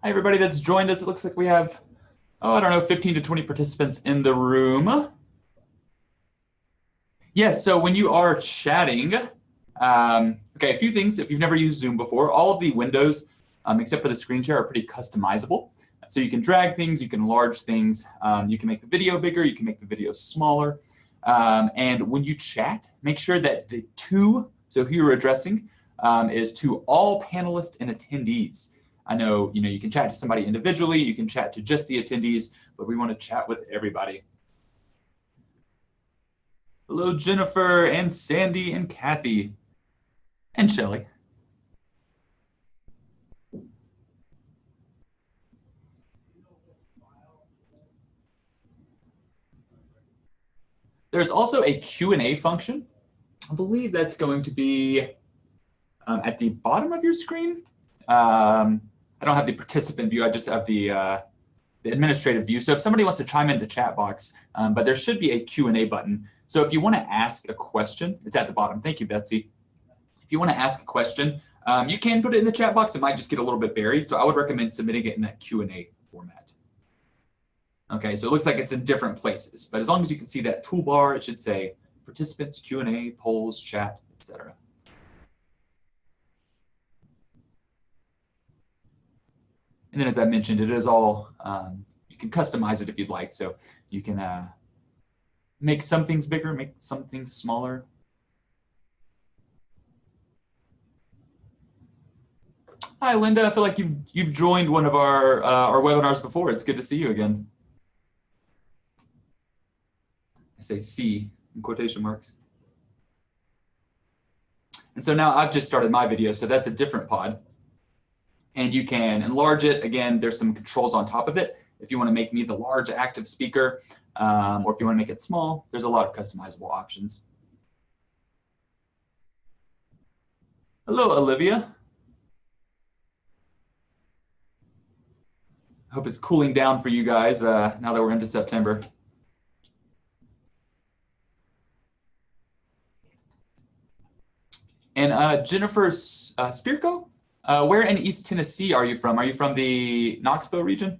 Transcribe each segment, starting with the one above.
Hi, everybody that's joined us. It looks like we have, I don't know, 15 to 20 participants in the room. Yes, so when you are chatting, okay, a few things. If you've never used Zoom before, all of the windows, except for the screen share, are pretty customizable. So you can drag things, you can enlarge things, you can make the video bigger, you can make the video smaller. And when you chat, make sure that the to, so who you're addressing, is to all panelists and attendees. I know, you can chat to somebody individually, you can chat to just the attendees, but we want to chat with everybody. Hello, Jennifer and Sandy and Kathy and Shelly. There's also a Q&A function. I believe that's going to be at the bottom of your screen. I don't have the participant view, I just have the administrative view. So if somebody wants to chime in the chat box, but there should be a Q&A button. So if you want to ask a question, it's at the bottom. Thank you, Betsy. If you want to ask a question, you can put it in the chat box. It might just get a little bit buried. So I would recommend submitting it in that Q&A format. Okay, so it looks like it's in different places, but as long as you can see that toolbar, it should say participants, Q&A, polls, chat, etc. And then as I mentioned, it is all, you can customize it if you'd like. So you can make some things bigger, make some things smaller. Hi, Linda. I feel like you've joined one of our webinars before. It's good to see you again. I say "see" in quotation marks. And so now I've just started my video, so that's a different pod. And you can enlarge it. Again, there's some controls on top of it. If you want to make me the large active speaker, or if you want to make it small, there's a lot of customizable options. Hello, Olivia. Hope it's cooling down for you guys now that we're into September. And Jennifer Spirko, where in East Tennessee are you from? Are you from the Knoxville region?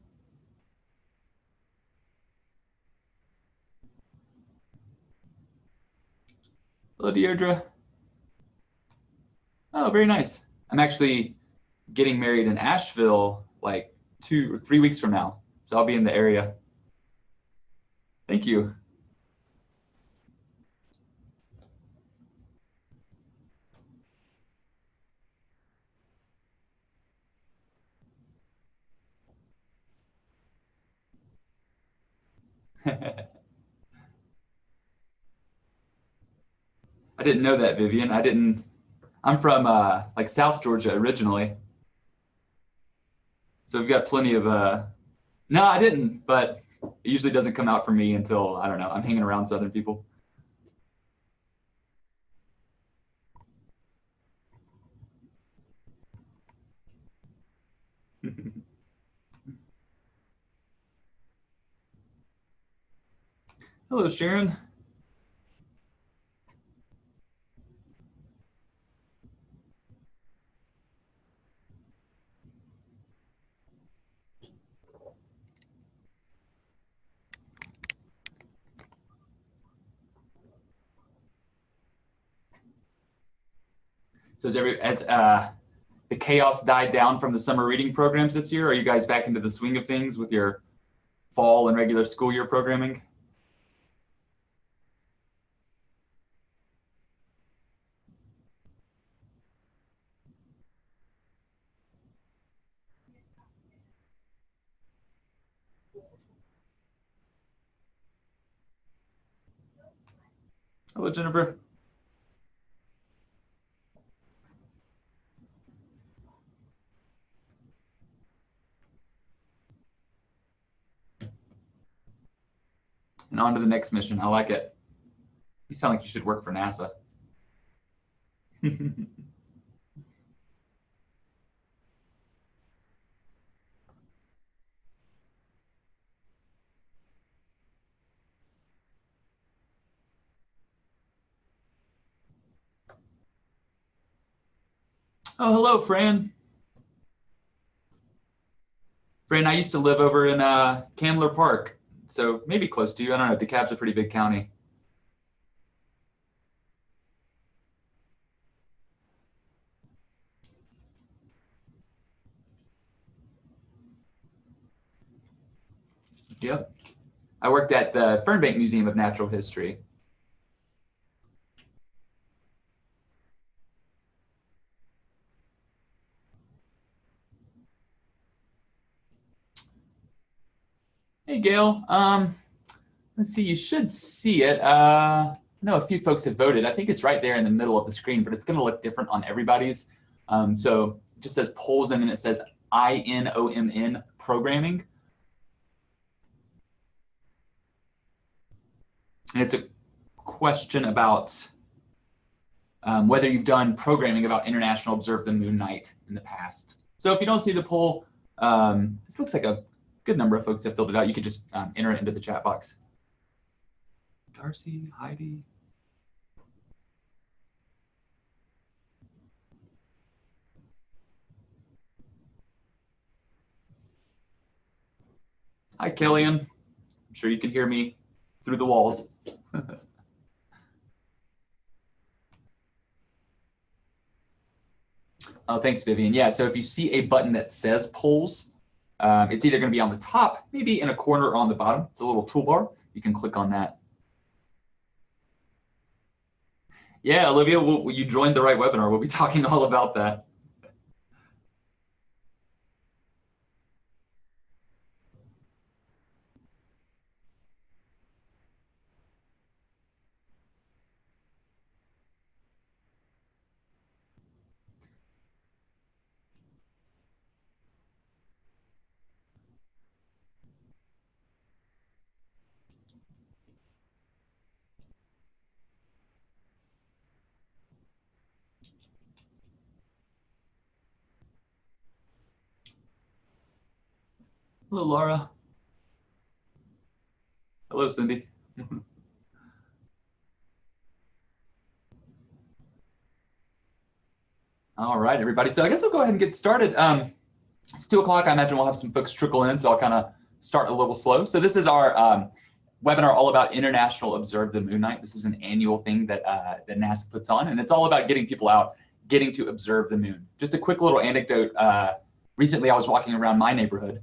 Hello, Deirdre. Oh, very nice. I'm actually getting married in Asheville like 2 or 3 weeks from now. So I'll be in the area. Thank you. I didn't know that, Vivian. I'm from like South Georgia originally. So we've got plenty of, no, I didn't, but it usually doesn't come out for me until, I don't know, I'm hanging around Southern people. Hello, Sharon. So as the chaos died down from the summer reading programs this year, are you guys back into the swing of things with your fall and regular school year programming? Hello, Jennifer. And on to the next mission. I like it. You sound like you should work for NASA. Oh, hello, Fran. Fran, I used to live over in Candler Park, so maybe close to you. I don't know. DeKalb's a pretty big county. Yep. I worked at the Fernbank Museum of Natural History. Hey, Gail. Let's see. You should see it. I know a few folks have voted. I think it's right there in the middle of the screen, but it's going to look different on everybody's. So it just says polls, and then it says InOMN programming. And it's a question about whether you've done programming about International Observe the Moon Night in the past. So if you don't see the poll, this looks like a good number of folks have filled it out. You could just enter it into the chat box. Darcy, Heidi. Hi, Killian. I'm sure you can hear me through the walls. Oh, thanks, Vivian. Yeah, so if you see a button that says polls, it's either going to be on the top, maybe in a corner or on the bottom. It's a little toolbar. You can click on that. Yeah, Olivia, you joined the right webinar. We'll be talking all about that. Hello, Laura. Hello, Cindy. All right, everybody. So I guess I'll go ahead and get started. It's 2 o'clock. I imagine we'll have some folks trickle in, so I'll kind of start a little slow. So this is our webinar all about International Observe the Moon Night. This is an annual thing that, that NASA puts on, and it's all about getting people out, getting to observe the moon. Just a quick little anecdote. Recently, I was walking around my neighborhood,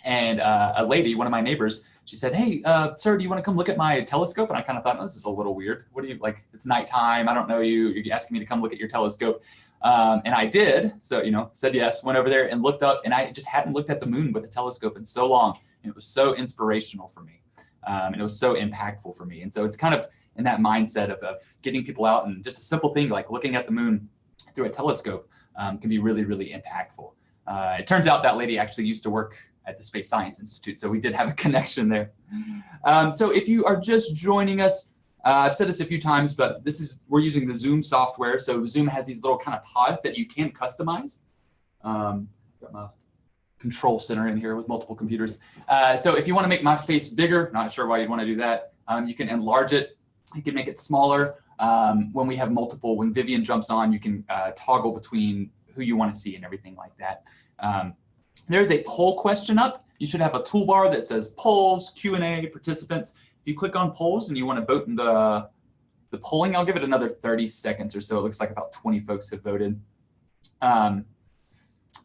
and a lady, one of my neighbors, she said, "Hey, sir, do you want to come look at my telescope?" And I kind of thought, oh, this is a little weird. What do you, like, it's nighttime. I don't know you. You're asking me to come look at your telescope. And I did. So, you know, said yes, went over there and looked up. And I just hadn't looked at the moon with a telescope in so long. And it was so inspirational for me. And it was so impactful for me. And so it's kind of in that mindset of getting people out, and just a simple thing like looking at the moon through a telescope can be really, really impactful. It turns out that lady actually used to work at the Space Science Institute, so we did have a connection there. So if you are just joining us, I've said this a few times, but we're using the Zoom software. So Zoom has these little kind of pods that you can customize. Got my control center in here with multiple computers. So if you want to make my face bigger, not sure why you'd want to do that, you can enlarge it. You can make it smaller. When we have multiple, when Vivian jumps on, you can toggle between who you want to see and everything like that. There's a poll question up. You should have a toolbar that says polls, Q&A, participants. If you click on polls and you want to vote in the polling, I'll give it another 30 seconds or so. It looks like about 20 folks have voted. And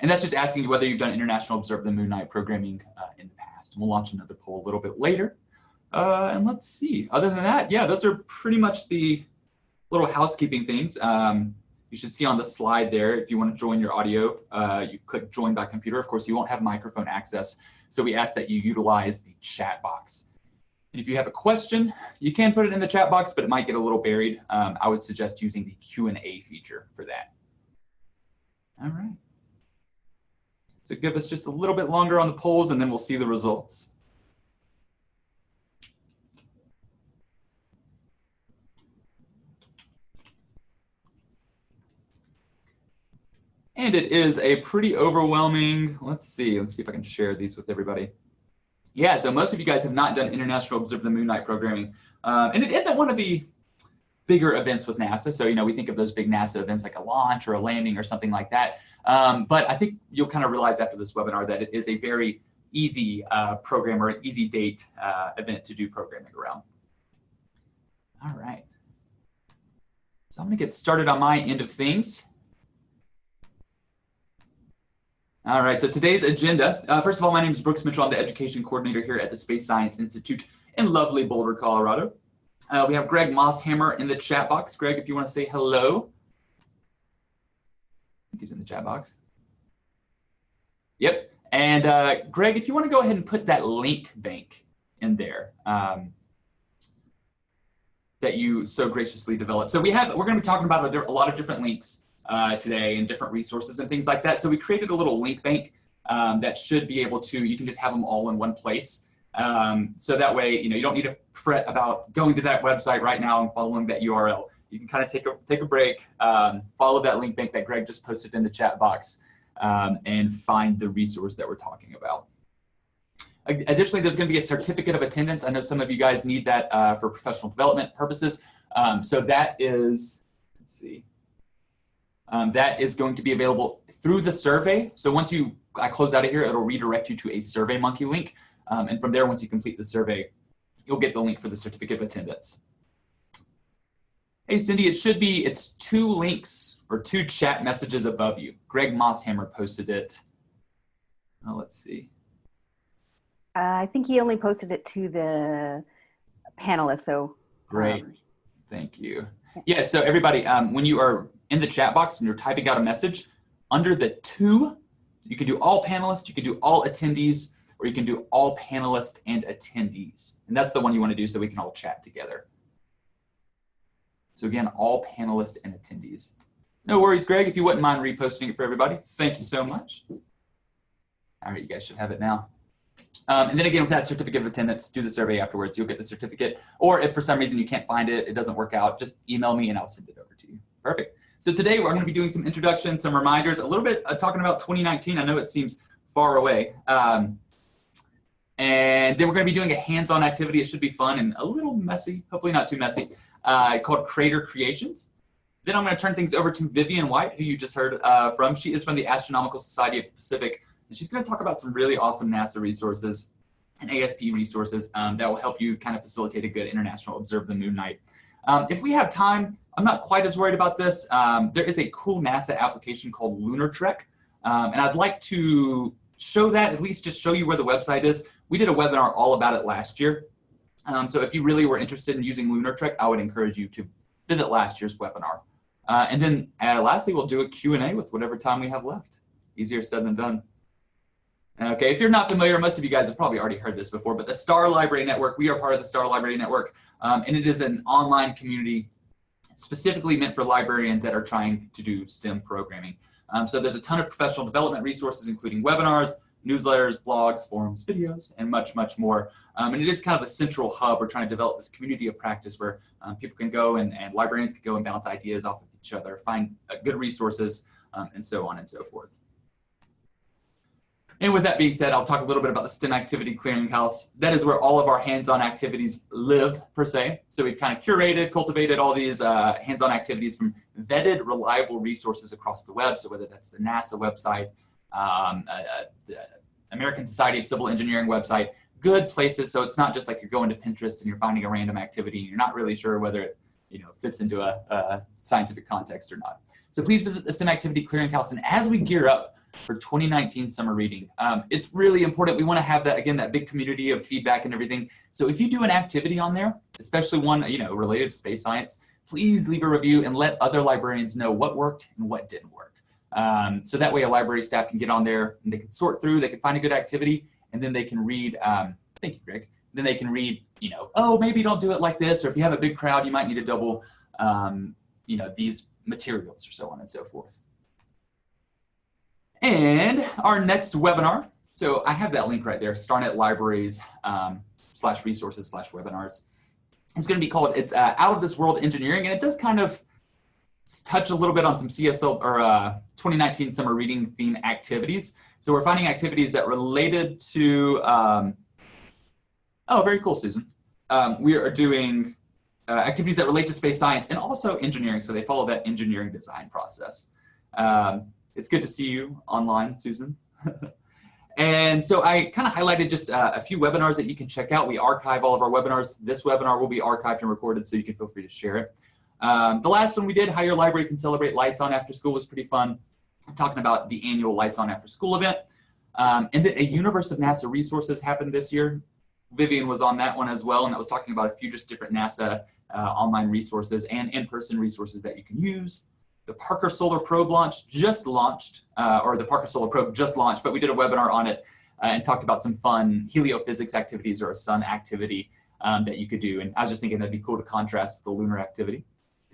that's just asking you whether you've done International Observe the Moon Night programming in the past. And we'll launch another poll a little bit later. And let's see. Other than that, yeah, those are pretty much the little housekeeping things. You should see on the slide there, if you want to join your audio, you click join by computer. Of course, you won't have microphone access. So we ask that you utilize the chat box. And if you have a question, you can put it in the chat box, but it might get a little buried. I would suggest using the Q&A feature for that. All right. So give us just a little bit longer on the polls, and then we'll see the results. And it is a pretty overwhelming, let's see if I can share these with everybody. Yeah, so most of you guys have not done International Observe the Moon Night programming. And it isn't one of the bigger events with NASA. So, you know, we think of those big NASA events like a launch or a landing or something like that. But I think you'll kind of realize after this webinar that it is a very easy program or an easy date event to do programming around. All right. So I'm going to get started on my end of things. All right, so today's agenda. First of all, my name is Brooks Mitchell. I'm the Education Coordinator here at the Space Science Institute in lovely Boulder, Colorado. We have Greg Mosshammer in the chat box. Greg, if you want to say hello. I think he's in the chat box. Yep. And Greg, if you want to go ahead and put that link bank in there that you so graciously developed. So we're going to be talking about a lot of different links today and different resources and things like that. So we created a little link bank that should be able to, you can just have them all in one place. So that way, you don't need to fret about going to that website right now and following that URL. You can kind of take a break, follow that link bank that Greg just posted in the chat box, and find the resource that we're talking about. Additionally, there's going to be a certificate of attendance. I know some of you guys need that for professional development purposes. So that is, let's see. That is going to be available through the survey. So once I close out of here, it'll redirect you to a SurveyMonkey link. And from there, once you complete the survey, you'll get the link for the certificate of attendance. Hey, Cindy, it's 2 links or 2 chat messages above you. Greg Mosshammer posted it. Oh, let's see. I think he only posted it to the panelists. So great. Thank you. Yeah, so everybody, when you are in the chat box and you're typing out a message, under the 2, you can do all panelists, you can do all attendees, or you can do all panelists and attendees. And that's the one you want to do so we can all chat together. So again, all panelists and attendees. No worries, Greg, if you wouldn't mind reposting it for everybody. Thank you so much. All right, you guys should have it now. And then again, with that certificate of attendance, do the survey afterwards. You'll get the certificate. Or if for some reason you can't find it, it doesn't work out, just email me and I'll send it over to you. Perfect. So today we're going to be doing some introductions, some reminders, a little bit talking about 2019. I know it seems far away. And then we're going to be doing a hands-on activity. It should be fun and a little messy, hopefully not too messy, called Crater Creations. Then I'm going to turn things over to Vivian White, who you just heard from. She is from the Astronomical Society of the Pacific. And she's going to talk about some really awesome NASA resources and ASP resources that will help you kind of facilitate a good international observe the moon night. If we have time, I'm not quite as worried about this. There is a cool NASA application called Lunar, and I'd like to show that, at least just show you where the website is. We did a webinar all about it last year. So if you really were interested in using Lunar, I would encourage you to visit last year's webinar. And then lastly, we'll do a Q&A with whatever time we have left. Easier said than done. Okay, if you're not familiar, most of you guys have probably already heard this before, but the Star Library Network, we are part of the Star Library Network, and it is an online community specifically meant for librarians that are trying to do STEM programming. So there's a ton of professional development resources, including webinars, newsletters, blogs, forums, videos, and much, much more. And it is kind of a central hub. We're trying to develop this community of practice where people can go and librarians can go and bounce ideas off of each other, find good resources, and so on and so forth. And with that being said, I'll talk a little bit about the STEM Activity Clearinghouse. That is where all of our hands-on activities live, per se. So we've kind of curated, cultivated all these hands-on activities from vetted, reliable resources across the web. So whether that's the NASA website, the American Society of Civil Engineering website, good places. So it's not just like you're going to Pinterest and you're finding a random activity and you're not really sure whether it fits into a scientific context or not. So please visit the STEM Activity Clearinghouse. And as we gear up for 2019 summer reading, it's really important. We want to have that, again, that big community of feedback and everything. So if you do an activity on there, especially one related to space science, please leave a review and let other librarians know what worked and what didn't work. So that way a library staff can get on there and they can sort through, they can find a good activity, and then they can read, thank you, Greg, then they can read, oh, maybe don't do it like this, or if you have a big crowd, you might need to double, these materials, or so on and so forth. And our next webinar, so I have that link right there, StarNet Libraries /resources/webinars. It's going to be called, it's Out of This World Engineering, and it does kind of touch a little bit on some CSL or 2019 summer reading theme activities. So we're finding activities that related to, oh, very cool, Susan. We are doing activities that relate to space science and also engineering. So they follow that engineering design process. It's good to see you online, Susan. And so I kind of highlighted just a few webinars that you can check out. We archive all of our webinars. This webinar will be archived and recorded, so you can feel free to share it. The last one we did, How Your Library Can Celebrate Lights On After School, was pretty fun, talking about the annual Lights On After School event. And then a Universe of NASA Resources happened this year. Vivian was on that one as well, and that was talking about a few just different NASA online resources and in-person resources that you can use. The Parker Solar Probe launch just launched, or the Parker Solar Probe just launched, but we did a webinar on it and talked about some fun heliophysics activities or a sun activity that you could do. And I was just thinking that'd be cool to contrast with the lunar activity.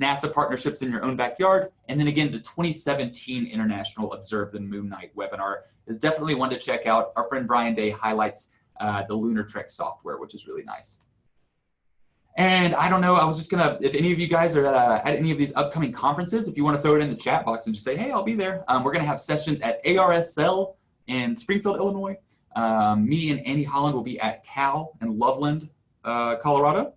NASA partnerships in your own backyard. And then again, the 2017 International Observe the Moon Night webinar is definitely one to check out. Our friend Brian Day highlights the Lunar Trek software, which is really nice. And I don't know, I was just gonna, if any of you guys are at any of these upcoming conferences, if you wanna throw it in the chat box and just say, hey, I'll be there. We're gonna have sessions at ARSL in Springfield, Illinois. Me and Annie Holland will be at Cal in Loveland, Colorado.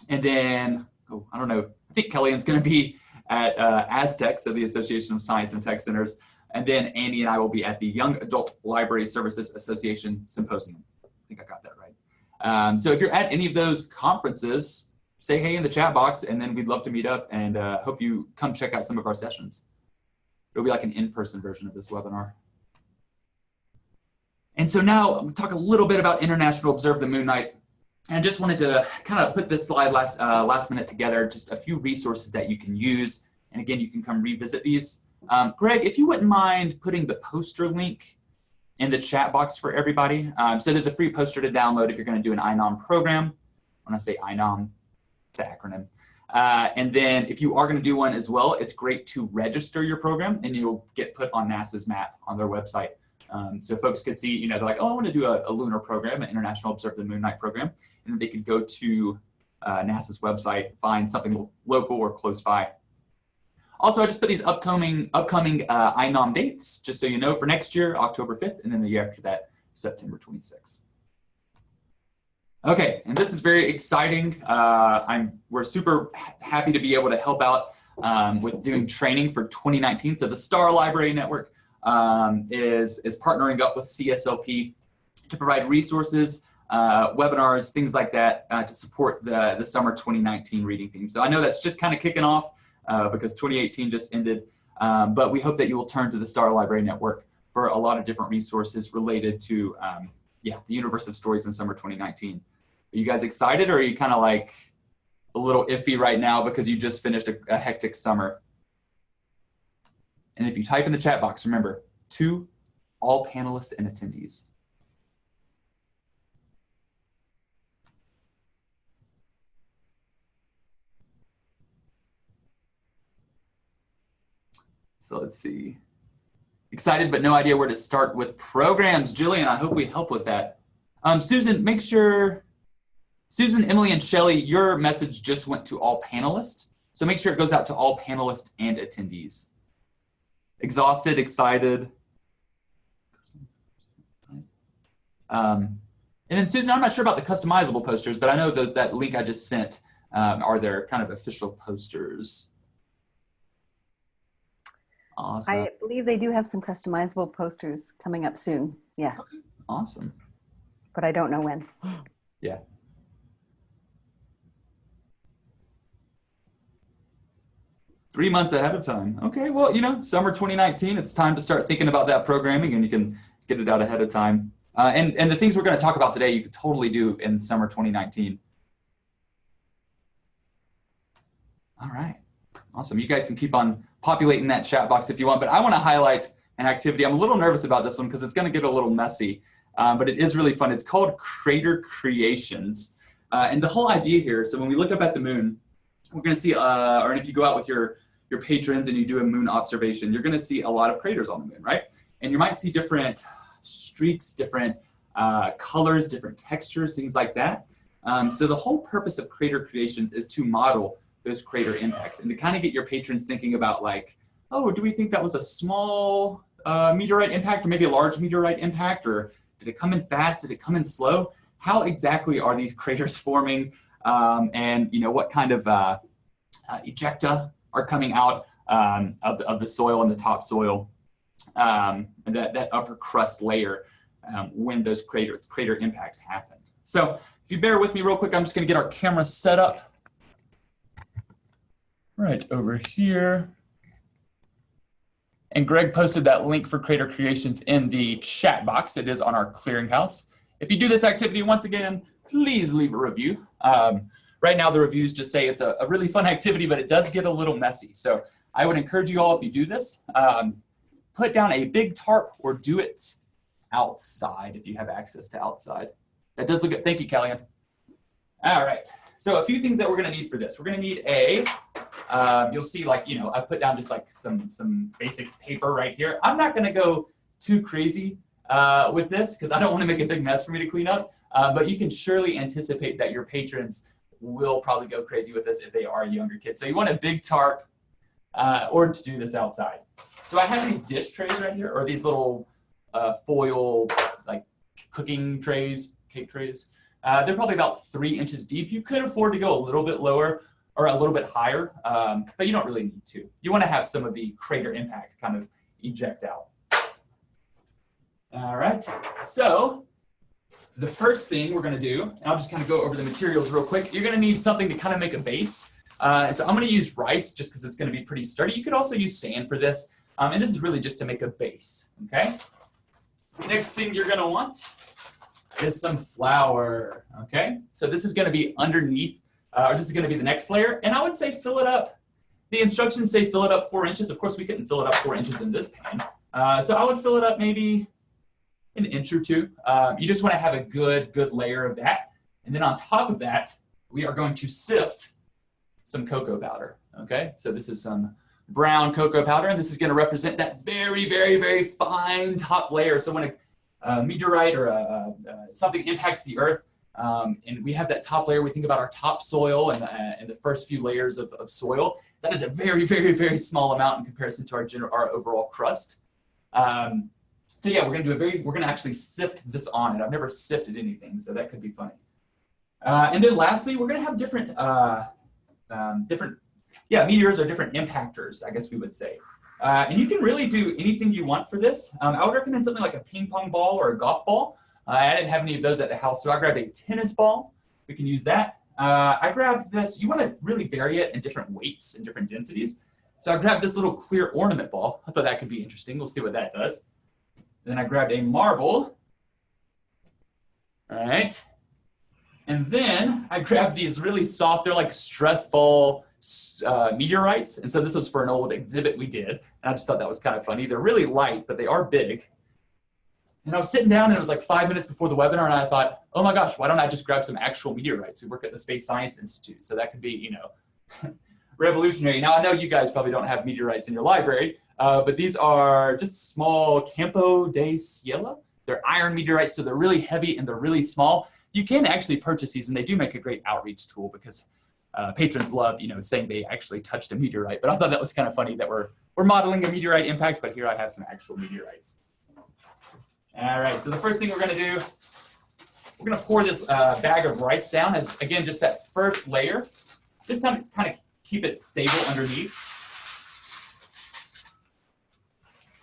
And then, oh, I don't know, I think Kellyanne's gonna be at Aztec, so the Association of Science and Tech Centers. And then Andy and I will be at the Young Adult Library Services Association Symposium. I think I got that right. So if you're at any of those conferences, say hey in the chat box, and then we'd love to meet up, and hope you come check out some of our sessions. It'll be like an in-person version of this webinar. And so now I'm gonna talk a little bit about International Observe the Moon Night. And I just wanted to kind of put this slide last minute together, just a few resources that you can use. And again, you can come revisit these. Greg, if you wouldn't mind putting the poster link in the chat box for everybody. So there's a free poster to download if you're going to do an InOMN program. When I say InOMN, the acronym. And then if you are going to do one as well, it's great to register your program and you'll get put on NASA's map on their website. So folks could see, you know, they're like, oh, I want to do a lunar program, an International Observe the Moon Night program. And they could go to NASA's website, find something local or close by. Also, I just put these upcoming InOMN dates, just so you know, for next year, October 5th, and then the year after that, September 26th. Okay, and this is very exciting. We're super happy to be able to help out with doing training for 2019. So the Star Library Network is partnering up with CSLP to provide resources, webinars, things like that to support the summer 2019 reading theme. So I know that's just kind of kicking off. Because 2018 just ended, but we hope that you will turn to the Star Library Network for a lot of different resources related to, the universe of stories in summer 2019. Are you guys excited, or are you kind of like a little iffy right now because you just finished a hectic summer? And if you type in the chat box, remember, to all panelists and attendees. So let's see. Excited, but no idea where to start with programs. Jillian, I hope we help with that. Susan, make sure, Susan, Emily, and Shelly, your message just went to all panelists. So make sure it goes out to all panelists and attendees. Exhausted, excited. And then Susan, I'm not sure about the customizable posters, but I know that link I just sent are their kind of official posters. Awesome. I believe they do have some customizable posters coming up soon. Yeah. Okay. Awesome. But I don't know when. Yeah. Three months ahead of time. Okay, well, you know, summer 2019, it's time to start thinking about that programming, and you can get it out ahead of time. And the things we're going to talk about today, you could totally do in summer 2019. All right. Awesome. You guys can keep on populating that chat box if you want, but I want to highlight an activity. I'm a little nervous about this one because it's going to get a little messy, but it is really fun. It's called Crater Creations. And the whole idea here, so when we look up at the moon, we're going to see, or if you go out with your patrons and you do a moon observation, you're going to see a lot of craters on the moon, right? And you might see different streaks, different colors, different textures, things like that. So the whole purpose of Crater Creations is to model those crater impacts and to kind of get your patrons thinking about like, oh, do we think that was a small meteorite impact or maybe a large meteorite impact, or did it come in fast, did it come in slow? How exactly are these craters forming, and you know, what kind of ejecta are coming out of the soil and the topsoil, and that upper crust layer. when those crater impacts happen. So if you bear with me real quick, I'm just going to get our camera set up right over here. And Greg posted that link for crater creations in the chat box. It is on our clearinghouse. If you do this activity, once again, please leave a review. Right now, the reviews just say it's a really fun activity, but it does get a little messy. So I would encourage you all, if you do this, put down a big tarp or do it outside if you have access to outside. That does look good. Thank you, Kellyanne. All right. So a few things that we're going to need for this. We're going to need you'll see, like, you know, I put down just like some basic paper right here. I'm not going to go too crazy with this because I don't want to make a big mess for me to clean up. But you can surely anticipate that your patrons will probably go crazy with this if they are younger kids. So you want a big tarp or to do this outside. So I have these dish trays right here, or these little foil like cooking trays, cake trays. They're probably about 3 inches deep. You could afford to go a little bit lower or a little bit higher, but you don't really need to. You want to have some of the crater impact kind of eject out. All right, so the first thing we're going to do, and I'll just kind of go over the materials real quick. You're going to need something to kind of make a base. So I'm going to use rice just because it's going to be pretty sturdy. You could also use sand for this, and this is really just to make a base, okay? Next thing you're going to want is some flour, okay? So this is going to be underneath, or this is going to be the next layer, and I would say fill it up. The instructions say fill it up 4 inches. Of course, we couldn't fill it up 4 inches in this pan. So I would fill it up maybe an inch or two. You just want to have a good layer of that. And then on top of that, we are going to sift some cocoa powder, okay? So this is some brown cocoa powder, and this is going to represent that very fine top layer. So when a meteorite or something impacts the Earth, and we have that top layer, we think about our topsoil and the first few layers of soil. That is a very small amount in comparison to our overall crust. So yeah, we're gonna actually sift this on it. I've never sifted anything, so that could be funny. And then lastly, we're gonna have different meteors or different impactors, I guess we would say. And you can really do anything you want for this. I would recommend something like a ping pong ball or a golf ball. I didn't have any of those at the house, so I grabbed a tennis ball. We can use that. I grabbed this. You want to really vary it in different weights and different densities. So I grabbed this little clear ornament ball. I thought that could be interesting. We'll see what that does. Then I grabbed a marble. All right. And then I grabbed these really soft, they're like stress ball meteorites. And so this was for an old exhibit we did. And I just thought that was kind of funny. They're really light, but they are big. And I was sitting down and it was like 5 minutes before the webinar and I thought, oh my gosh, why don't I just grab some actual meteorites? We work at the Space Science Institute, so that could be, you know, revolutionary. Now I know you guys probably don't have meteorites in your library, but these are just small Campo de Cielo. They're iron meteorites, so they're really heavy and they're really small. You can actually purchase these and they do make a great outreach tool because patrons love, you know, saying they actually touched a meteorite. But I thought that was kind of funny that we're modeling a meteorite impact, but here I have some actual meteorites. All right, so the first thing we're gonna do, we're gonna pour this bag of rice down as, again, just that first layer, just to kind of keep it stable underneath.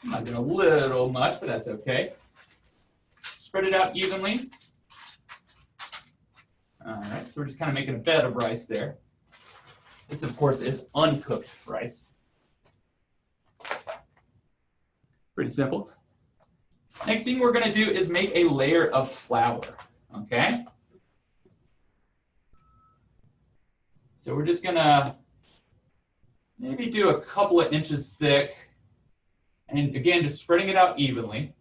Might be a little much, but that's okay. Spread it out evenly. All right, so we're just kind of making a bed of rice there. This, of course, is uncooked rice. Pretty simple. Next thing we're going to do is make a layer of flour, okay? So we're just going to maybe do a couple of inches thick, and again, just spreading it out evenly.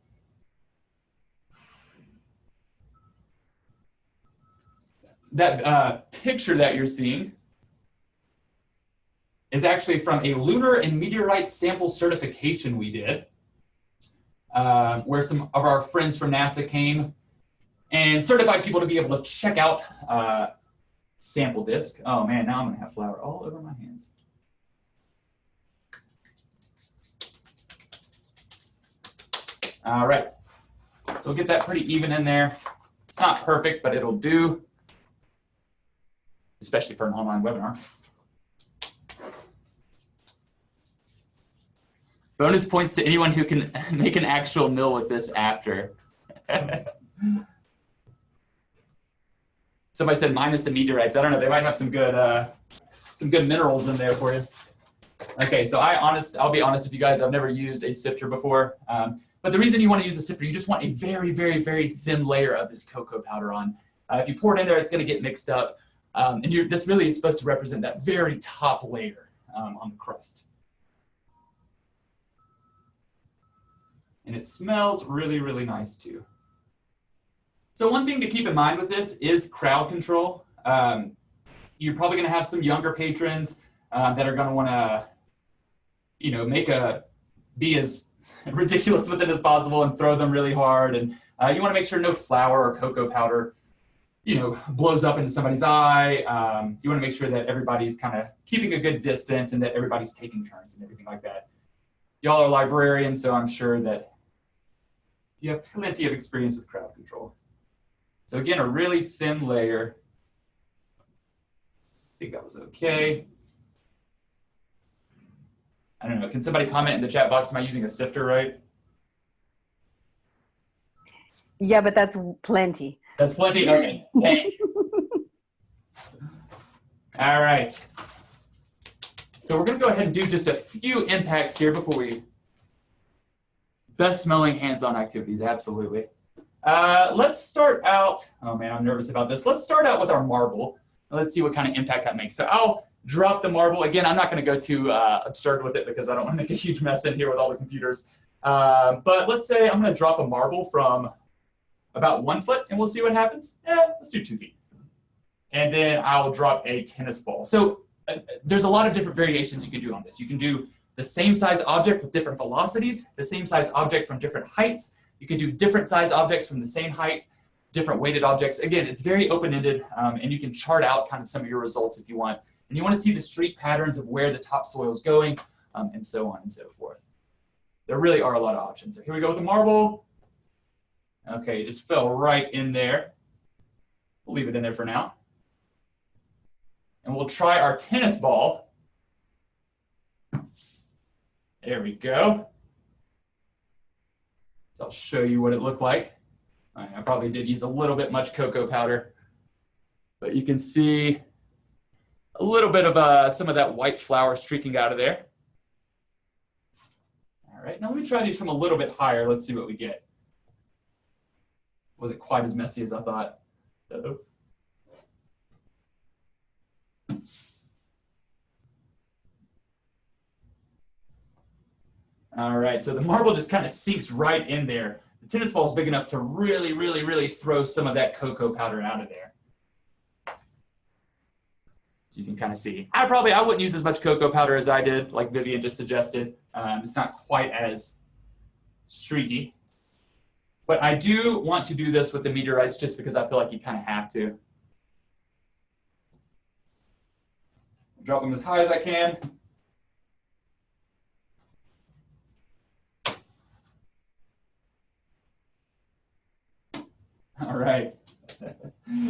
That picture that you're seeing is actually from a lunar and meteorite sample certification we did. Where some of our friends from NASA came and certified people to be able to check out sample disk. Oh man, now I'm gonna have flour all over my hands. All right, so we'll get that pretty even in there. It's not perfect, but it'll do, especially for an online webinar. Bonus points to anyone who can make an actual meal with this after. Somebody said minus the meteorites. I don't know. They might have some good minerals in there for you. Okay, so I'll be honest with you guys. I've never used a sifter before. But the reason you want to use a sifter, you just want a very, very, very thin layer of this cocoa powder on. If you pour it in there, it's going to get mixed up. And this really is supposed to represent that very top layer on the crust. And it smells really, really nice too. So one thing to keep in mind with this is crowd control. You're probably going to have some younger patrons that are going to want to, be as ridiculous with it as possible and throw them really hard. And you want to make sure no flour or cocoa powder, blows up into somebody's eye. You want to make sure that everybody's kind of keeping a good distance and that everybody's taking turns and everything like that. Y'all are librarians, so I'm sure that you have plenty of experience with crowd control. So again, a really thin layer. I think that was okay. I don't know. Can somebody comment in the chat box? Am I using a sifter right? Yeah, but that's plenty. That's plenty? Okay. Hey. All right. So we're going to go ahead and do just a few impacts here before we... Best smelling hands-on activities, absolutely. Let's start out... Oh, man, I'm nervous about this. Let's start out with our marble. Let's see what kind of impact that makes. So I'll drop the marble. Again, I'm not going to go too absurd with it because I don't want to make a huge mess in here with all the computers. But let's say I'm going to drop a marble from about 1 foot, and we'll see what happens. Let's do 2 feet. And then I'll drop a tennis ball. So there's a lot of different variations you can do on this. You can do the same size object with different velocities, the same size object from different heights. You can do different size objects from the same height, different weighted objects. Again, it's very open-ended, and you can chart out kind of some of your results if you want. And you want to see the streak patterns of where the topsoil is going, and so on and so forth. There really are a lot of options. So here we go with the marble. Okay, it just fell right in there. We'll leave it in there for now. And we'll try our tennis ball. There we go. So I'll show you what it looked like. I probably did use a little bit much cocoa powder, but you can see a little bit of some of that white flour streaking out of there. All right, now let me try these from a little bit higher. Let's see what we get. Wasn't quite as messy as I thought. Uh-oh. All right, so the marble just kind of sinks right in there. The tennis ball is big enough to really, really, really throw some of that cocoa powder out of there. So you can kind of see. I wouldn't use as much cocoa powder as I did, like Vivian just suggested. It's not quite as streaky. But I do want to do this with the meteorites just because I feel like you kind of have to. Drop them as high as I can. All right.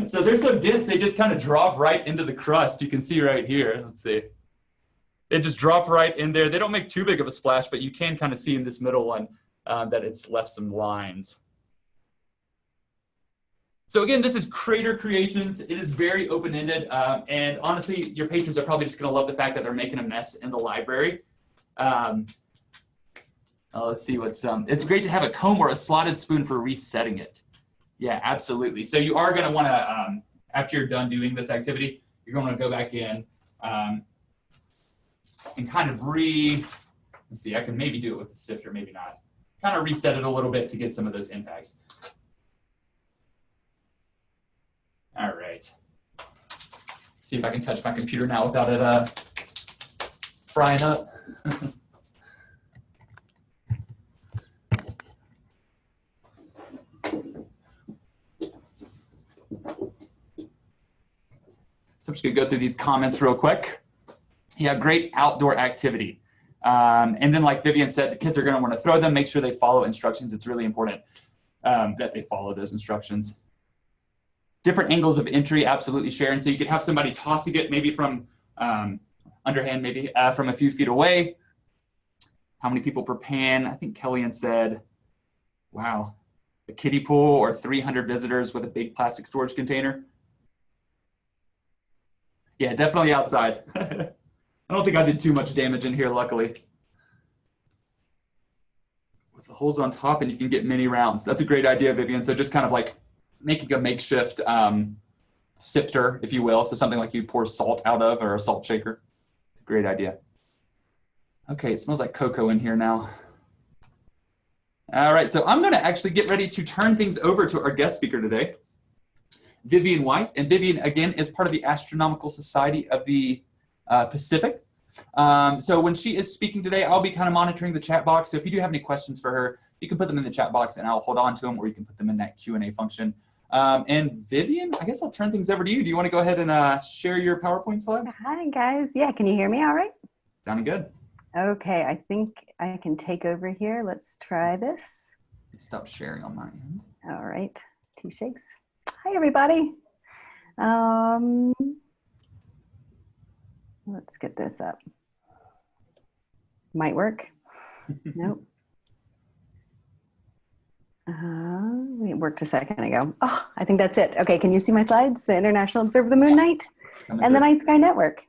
So they're so dense, they just kind of drop right into the crust. You can see right here. Let's see. They just drop right in there. They don't make too big of a splash, but you can kind of see in this middle one that it's left some lines. So again, this is Crater Creations. It is very open-ended. And honestly, your patrons are probably just going to love the fact that they're making a mess in the library. Let's see what's... it's great to have a comb or a slotted spoon for resetting it. Yeah, absolutely. So you are going to want to, after you're done doing this activity, you're going to go back in and kind of let's see, I can maybe do it with the sifter, maybe not. Kind of reset it a little bit to get some of those impacts. All right. See if I can touch my computer now without it frying up. So I'm just going to go through these comments real quick. Yeah, great outdoor activity. And then like Vivian said, the kids are going to want to throw them, make sure they follow instructions. It's really important that they follow those instructions. Different angles of entry, absolutely, Sharon. So you could have somebody tossing it maybe from underhand, maybe from a few feet away. How many people per pan? I think Kellyanne said, wow, a kiddie pool or 300 visitors with a big plastic storage container. Yeah, definitely outside. I don't think I did too much damage in here, luckily. With the holes on top, and you can get mini rounds. That's a great idea, Vivian. So just kind of like making a makeshift sifter, if you will. So something like you pour salt out of, or a salt shaker. Great idea. Okay, it smells like cocoa in here now. All right, so I'm gonna actually get ready to turn things over to our guest speaker today, Vivian White. And Vivian, again, is part of the Astronomical Society of the Pacific. So when she is speaking today, I'll be kind of monitoring the chat box. So if you do have any questions for her, you can put them in the chat box and I'll hold on to them, or you can put them in that Q&A function. And Vivian, I guess I'll turn things over to you. Do you want to go ahead and share your PowerPoint slides? Hi, guys. Yeah, can you hear me all right? Sounding good. Okay, I think I can take over here. Let's try this. Stop sharing on my end. All right, 2 shakes. Hi, everybody. Let's get this up. Might work. Nope. It worked a second ago. Oh, I think that's it. Okay, can you see my slides? The International Observe the Moon Night and the Night Sky Network.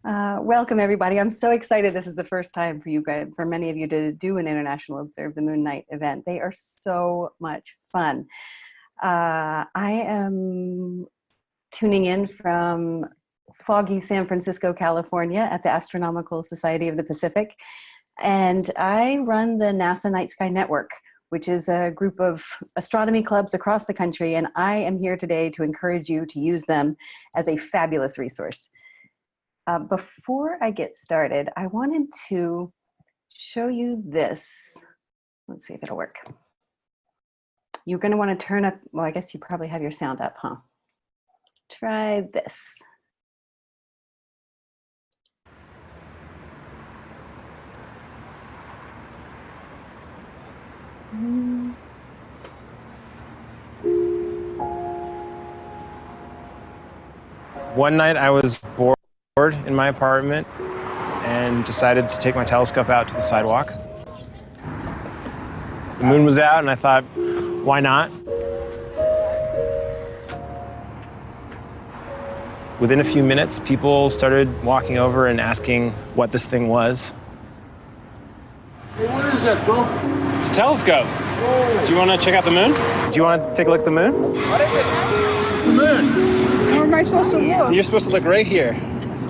Welcome, everybody. I'm so excited. This is the first time for you guys, for many of you, to do an International Observe the Moon Night event. They are so much fun. I am tuning in from foggy San Francisco, California at the Astronomical Society of the Pacific. And I run the NASA Night Sky Network, which is a group of astronomy clubs across the country. And I am here today to encourage you to use them as a fabulous resource. Before I get started, I wanted to show you this. Let's see if it'll work. You're going to want to turn up, well, I guess you probably have your sound up, huh? Try this. One night I was bored in my apartment and decided to take my telescope out to the sidewalk. The moon was out and I thought, why not? Within a few minutes, people started walking over and asking what this thing was. Hey, what is that, bro? It's a telescope. Whoa. Do you want to check out the moon? Do you want to take a look at the moon? What is it? It's the moon. How am I supposed to look? You're supposed to look right here.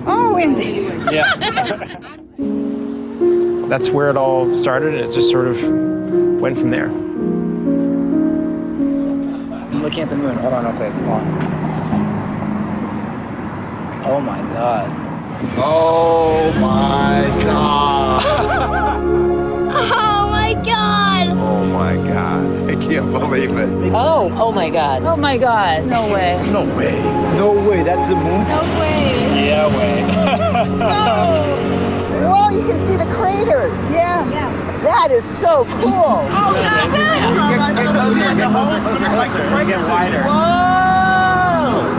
Oh, indeed. Yeah. That's where it all started, and it just sort of went from there. I'm looking at the moon. Hold on real quick. Hold on. Oh my God. Oh my God. Oh my God! Oh my God. I can't believe it. Oh my God. Oh my God. No way. No way. No way. That's the moon? No way! Yeah, way. No! Well, you can see the craters. Yeah. That is so cool. Oh, no! Get closer. Get wider.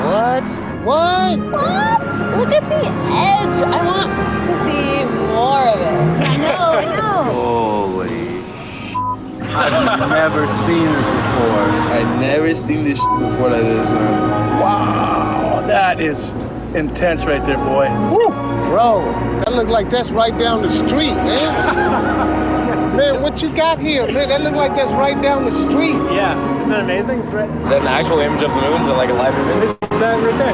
What? What? What? Look at the edge. I want to see more of it. I know. Holy. I've never seen this before. I've never seen this before like this, man. Wow, that is intense right there, boy. Woo! Bro, that look like that's right down the street, man. Man, what you got here, man? That look like that's right down the street. Yeah, isn't that amazing? It's right. Is that an actual image of the moon? Is it like a live image? It's that right there.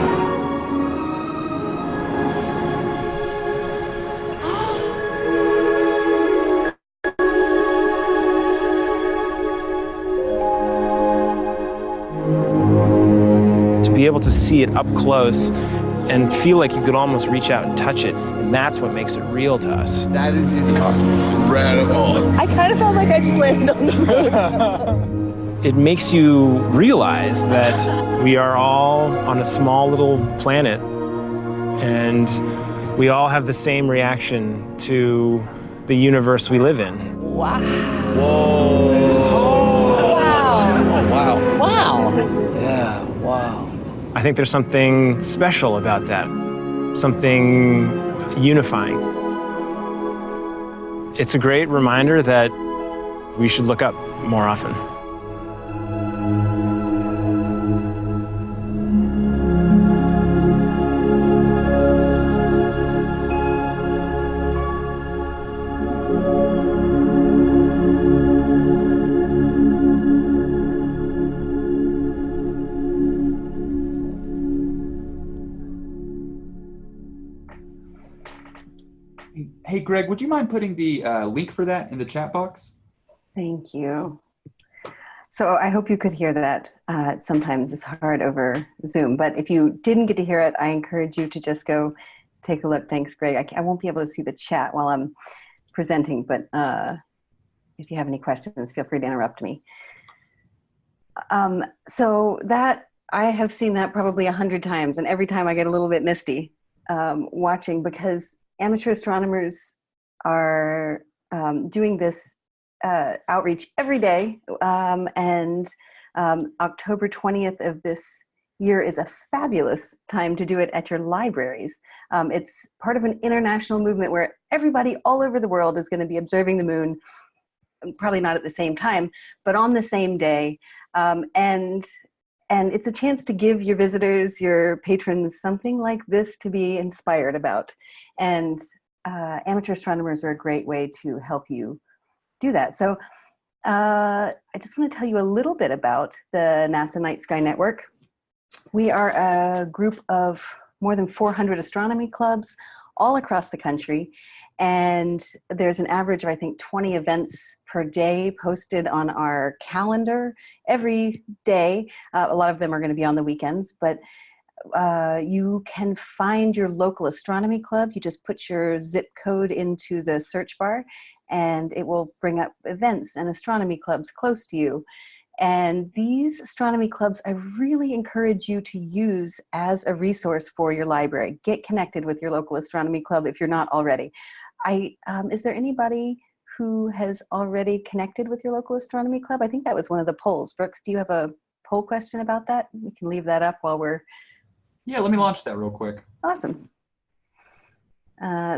To be able to see it up close and feel like you could almost reach out and touch it, and that's what makes it real to us. That is incredible. I kind of felt like I just landed on the moon. It makes you realize that we are all on a small little planet, and we all have the same reaction to the universe we live in. Wow. Whoa. Oh, wow. Wow. Wow. Yeah, wow. I think there's something special about that, something unifying. It's a great reminder that we should look up more often. Greg, would you mind putting the link for that in the chat box? Thank you. So I hope you could hear that. Sometimes it's hard over Zoom, but if you didn't get to hear it, I encourage you to just go take a look. Thanks, Greg. I won't be able to see the chat while I'm presenting, but if you have any questions, feel free to interrupt me. So that, I have seen that probably 100 times, and every time I get a little bit misty watching, because amateur astronomers are doing this outreach every day, and October 20th of this year is a fabulous time to do it at your libraries. It's part of an international movement where everybody all over the world is going to be observing the moon, probably not at the same time, but on the same day. And it's a chance to give your visitors, your patrons, something like this to be inspired about. And amateur astronomers are a great way to help you do that. So I just want to tell you a little bit about the NASA Night Sky Network. We are a group of more than 400 astronomy clubs all across the country. And there's an average of, I think, 20 events per day posted on our calendar every day. A lot of them are going to be on the weekends, but you can find your local astronomy club. You just put your zip code into the search bar, and it will bring up events and astronomy clubs close to you. And these astronomy clubs, I really encourage you to use as a resource for your library. Get connected with your local astronomy club if you're not already. Is there anybody who has already connected with your local astronomy club? I think that was one of the polls. Brooks, do you have a poll question about that? We can leave that up while we're... Yeah, let me launch that real quick. Awesome.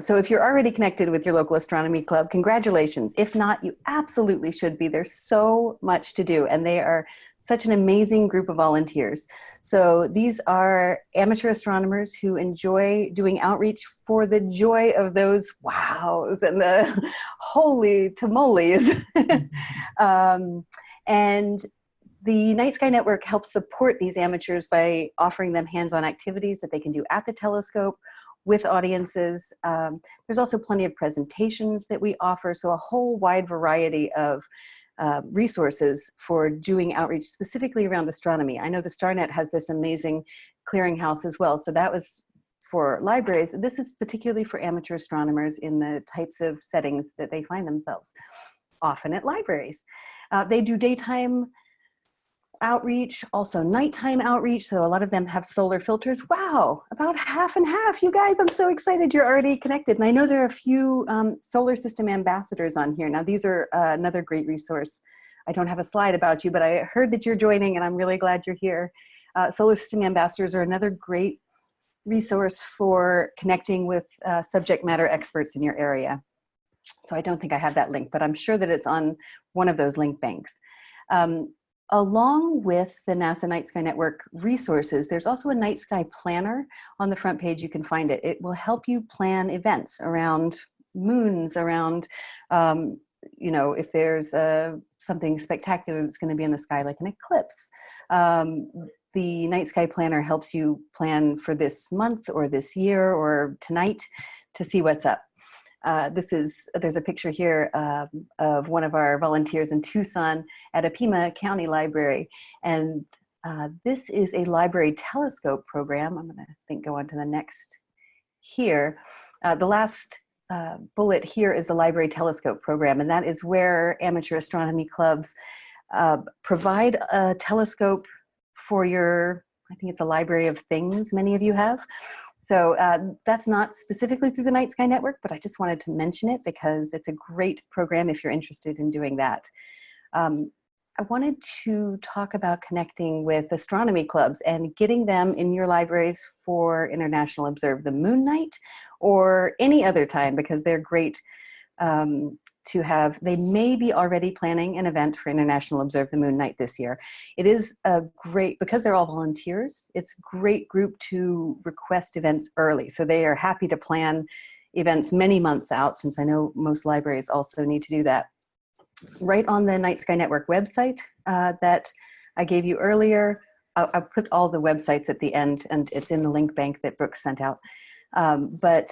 So if you're already connected with your local astronomy club, congratulations. If not, you absolutely should be. There's so much to do, and they are such an amazing group of volunteers. So these are amateur astronomers who enjoy doing outreach for the joy of those wows and the holy tamales. And the Night Sky Network helps support these amateurs by offering them hands-on activities that they can do at the telescope with audiences. There's also plenty of presentations that we offer, so a whole wide variety of resources for doing outreach specifically around astronomy. I know the StarNet has this amazing clearinghouse as well, so that was for libraries. This is particularly for amateur astronomers in the types of settings that they find themselves, often at libraries. They do daytime outreach, also nighttime outreach. So a lot of them have solar filters. Wow, about half and half. You guys, I'm so excited you're already connected. And I know there are a few solar system ambassadors on here. Now these are another great resource. I don't have a slide about you, but I heard that you're joining and I'm really glad you're here. Solar system ambassadors are another great resource for connecting with subject matter experts in your area. So I don't think I have that link, but I'm sure that it's on one of those link banks. Along with the NASA Night Sky Network resources, there's also a Night Sky Planner on the front page. You can find it. It will help you plan events around moons, around, you know, if there's something spectacular that's going to be in the sky, like an eclipse. The Night Sky Planner helps you plan for this month or this year or tonight to see what's up. There's a picture here of one of our volunteers in Tucson at a Pima County Library. And this is a library telescope program. I'm gonna go on to the next here. The last bullet here is the library telescope program. And that is where amateur astronomy clubs provide a telescope for your, I think it's a library of things many of you have. So that's not specifically through the Night Sky Network, but I just wanted to mention it because it's a great program if you're interested in doing that. I wanted to talk about connecting with astronomy clubs and getting them in your libraries for International Observe the Moon Night or any other time, because they're great to have. They may be already planning an event for International Observe the Moon Night this year. It is a great, because they're all volunteers, it's a great group to request events early. So they are happy to plan events many months out, since I know most libraries also need to do that. Right on the Night Sky Network website that I gave you earlier, I'll put all the websites at the end, and it's in the link bank that Brooks sent out. But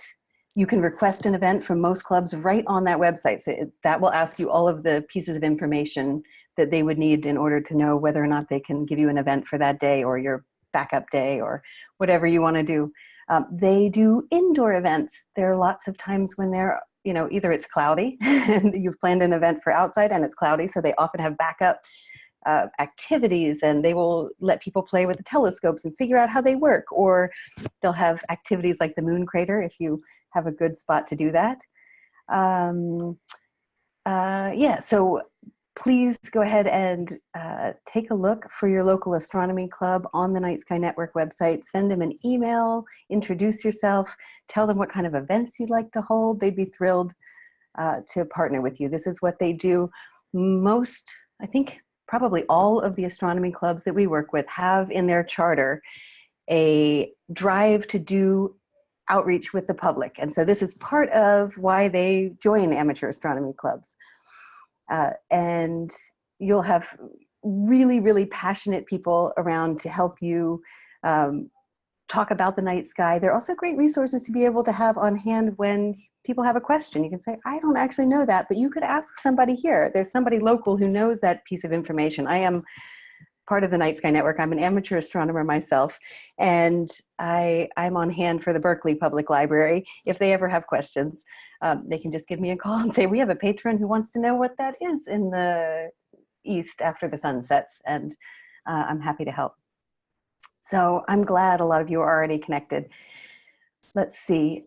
You can request an event from most clubs right on that website. So that will ask you all of the pieces of information that they would need in order to know whether or not they can give you an event for that day or your backup day or whatever you want to do. They do indoor events. There are lots of times when they're, either it's cloudy and you've planned an event for outside and it's cloudy, so they often have backup activities, and they will let people play with the telescopes and figure out how they work, or they'll have activities like the moon crater if you have a good spot to do that. So please go ahead and take a look for your local astronomy club on the Night Sky Network website. Send them an email, introduce yourself, tell them what kind of events you'd like to hold. They'd be thrilled to partner with you. This is what they do. Most, I think, probably all of the astronomy clubs that we work with have in their charter a drive to do outreach with the public. And so this is part of why they join amateur astronomy clubs. And you'll have really, really passionate people around to help you talk about the night sky. They're also great resources to be able to have on hand when people have a question. You can say, I don't actually know that, but you could ask somebody here. There's somebody local who knows that piece of information. I am part of the Night Sky Network. I'm an amateur astronomer myself, and I'm on hand for the Berkeley Public Library. If they ever have questions, they can just give me a call and say, we have a patron who wants to know what that is in the east after the sun sets, and I'm happy to help. So I'm glad a lot of you are already connected. Let's see.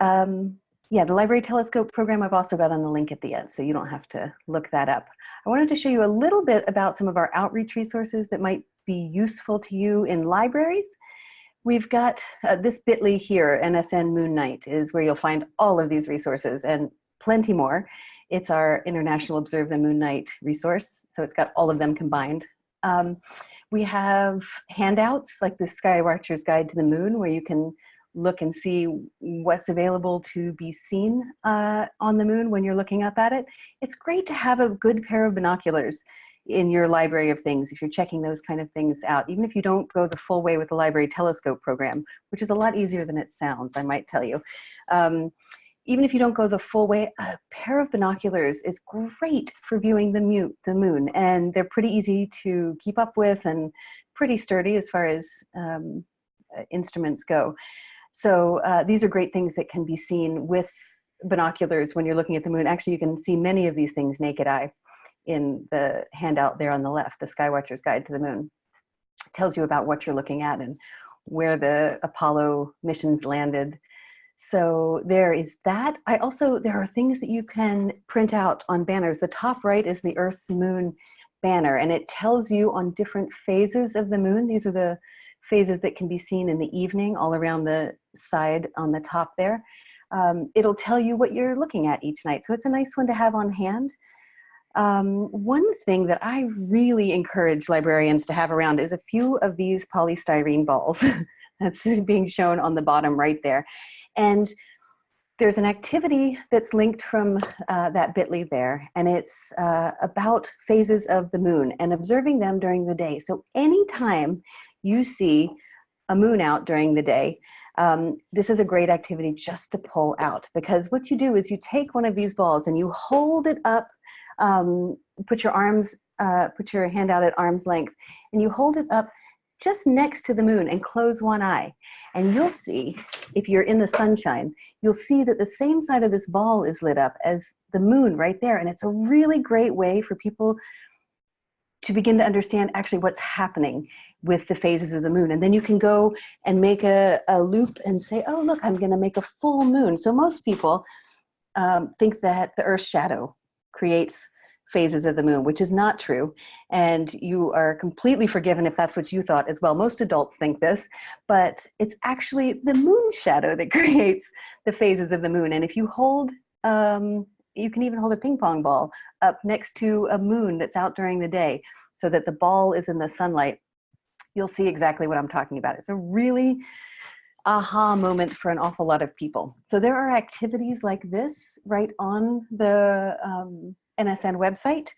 Yeah, the Library Telescope program I've also got on the link at the end, so you don't have to look that up. I wanted to show you a little bit about some of our outreach resources that might be useful to you in libraries. We've got this bit.ly here, NSN Moon Night, is where you'll find all of these resources and plenty more. It's our International Observe the Moon Night resource, so it's got all of them combined. We have handouts like the Skywatcher's Guide to the Moon, where you can look and see what's available to be seen on the moon when you're looking up at it. It's great to have a good pair of binoculars in your library of things if you're checking those kind of things out, even if you don't go the full way with the Library Telescope program, which is a lot easier than it sounds, I might tell you. Even if you don't go the full way, a pair of binoculars is great for viewing the moon, and they're pretty easy to keep up with and pretty sturdy as far as instruments go. So these are great things that can be seen with binoculars when you're looking at the moon. Actually, you can see many of these things naked eye in the handout there on the left, the Skywatcher's Guide to the Moon. It tells you about what you're looking at and where the Apollo missions landed. So there is that. There are things that you can print out on banners. The top right is the Earth's Moon banner, and it tells you on different phases of the moon. These are the phases that can be seen in the evening all around the side on the top there. It'll tell you what you're looking at each night. So it's a nice one to have on hand. One thing that I really encourage librarians to have around is a few of these polystyrene balls. That's being shown on the bottom right there. And there's an activity that's linked from that bit.ly there, and it's about phases of the moon and observing them during the day. So anytime you see a moon out during the day, this is a great activity just to pull out, because what you do is you take one of these balls and you hold it up, put your hand out at arm's length, and you hold it up just next to the moon and close one eye. And you'll see, if you're in the sunshine, you'll see that the same side of this ball is lit up as the moon right there. And it's a really great way for people to begin to understand actually what's happening with the phases of the moon. And then you can go and make a loop and say, oh, look, I'm gonna make a full moon. So most people think that the Earth's shadow creates phases of the moon, which is not true. And you are completely forgiven if that's what you thought as well. Most adults think this, but it's actually the moon shadow that creates the phases of the moon. And if you hold, you can even hold a ping pong ball up next to a moon that's out during the day so that the ball is in the sunlight, you'll see exactly what I'm talking about. It's a really aha moment for an awful lot of people. So there are activities like this right on the NSN website,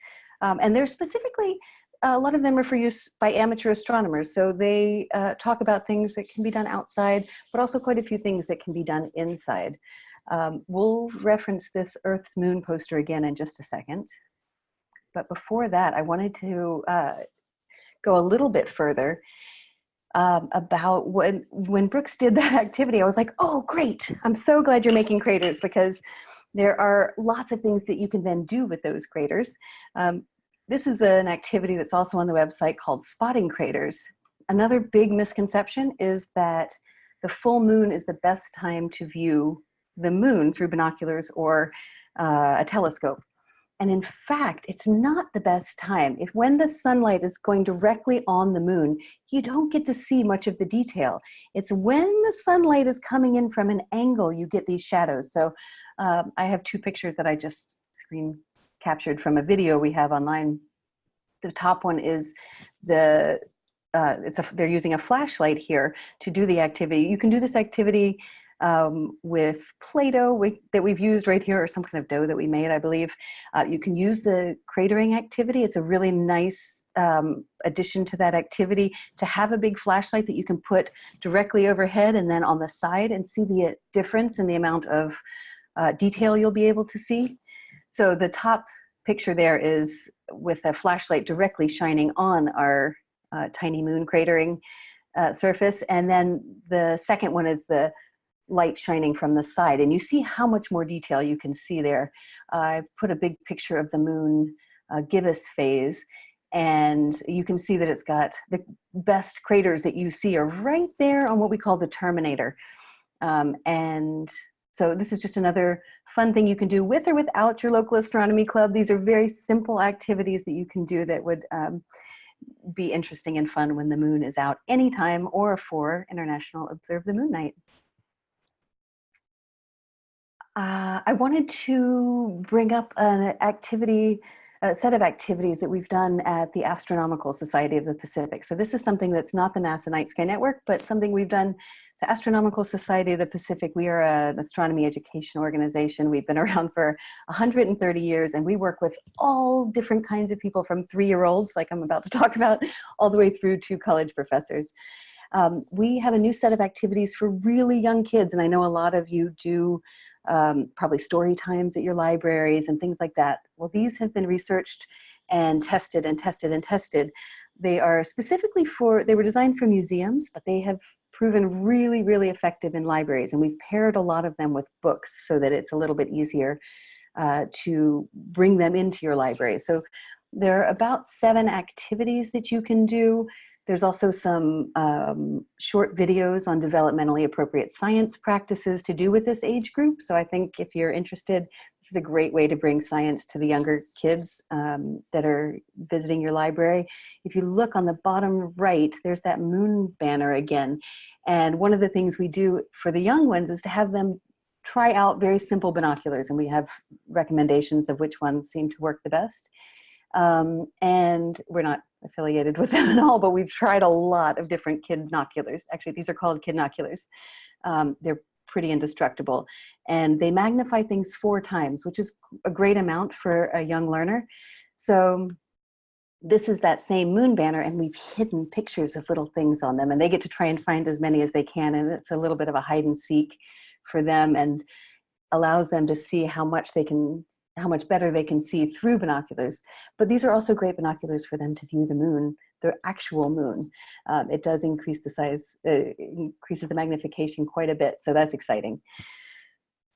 and they're specifically, a lot of them are for use by amateur astronomers. So they talk about things that can be done outside, but also quite a few things that can be done inside. We'll reference this Earth's Moon poster again in just a second. But before that, I wanted to go a little bit further about when Brooks did that activity. I was like, oh, great. I'm so glad you're making craters, because there are lots of things that you can then do with those craters. This is an activity that's also on the website called spotting craters. Another big misconception is that the full moon is the best time to view the moon through binoculars or a telescope. And in fact, it's not the best time. When the sunlight is going directly on the moon, you don't get to see much of the detail. It's when the sunlight is coming in from an angle, you get these shadows. So I have two pictures that I just screen captured from a video we have online. The top one is they're using a flashlight here to do the activity. You can do this activity with Play-Doh that we've used right here, or some kind of dough that we made, I believe. You can use the cratering activity. It's a really nice addition to that activity to have a big flashlight that you can put directly overhead and then on the side and see the difference in the amount of detail you'll be able to see. So the top picture there is with a flashlight directly shining on our tiny moon cratering surface. And then the second one is the light shining from the side, and you see how much more detail you can see there. I put a big picture of the moon gibbous phase, and you can see that it's got the best craters that you see are right there on what we call the terminator. And so this is just another fun thing you can do with or without your local astronomy club. These are very simple activities that you can do that would be interesting and fun when the moon is out anytime, or for International Observe the Moon Night. I wanted to bring up an activity, a set of activities that we've done at the Astronomical Society of the Pacific. So this is something that's not the NASA Night Sky Network, but something we've done. The Astronomical Society of the Pacific, we are an astronomy education organization. We've been around for 130 years, and we work with all different kinds of people, from 3-year-olds, like I'm about to talk about, all the way through to college professors. We have a new set of activities for really young kids, and I know a lot of you do probably story times at your libraries and things like that. Well, these have been researched and tested and tested and tested. They are specifically they were designed for museums, but they have proven really, really effective in libraries, and we've paired a lot of them with books so that it's a little bit easier to bring them into your library. So there are about 7 activities that you can do. There's also some short videos on developmentally appropriate science practices to do with this age group. So I think if you're interested, this is a great way to bring science to the younger kids that are visiting your library. If you look on the bottom right, there's that moon banner again. And one of the things we do for the young ones is to have them try out very simple binoculars, and we have recommendations of which ones seem to work the best. And we're not affiliated with them at all, but we've tried a lot of different kidnoculars. Actually, these are called kidnoculars. They're pretty indestructible, and they magnify things 4 times, which is a great amount for a young learner. So this is that same moon banner, and we've hidden pictures of little things on them, and they get to try and find as many as they can, and it's a little bit of a hide and seek for them, and allows them to see how much better they can see through binoculars. But these are also great binoculars for them to view the moon, the actual moon. It does increase the size, increases the magnification quite a bit, so that's exciting.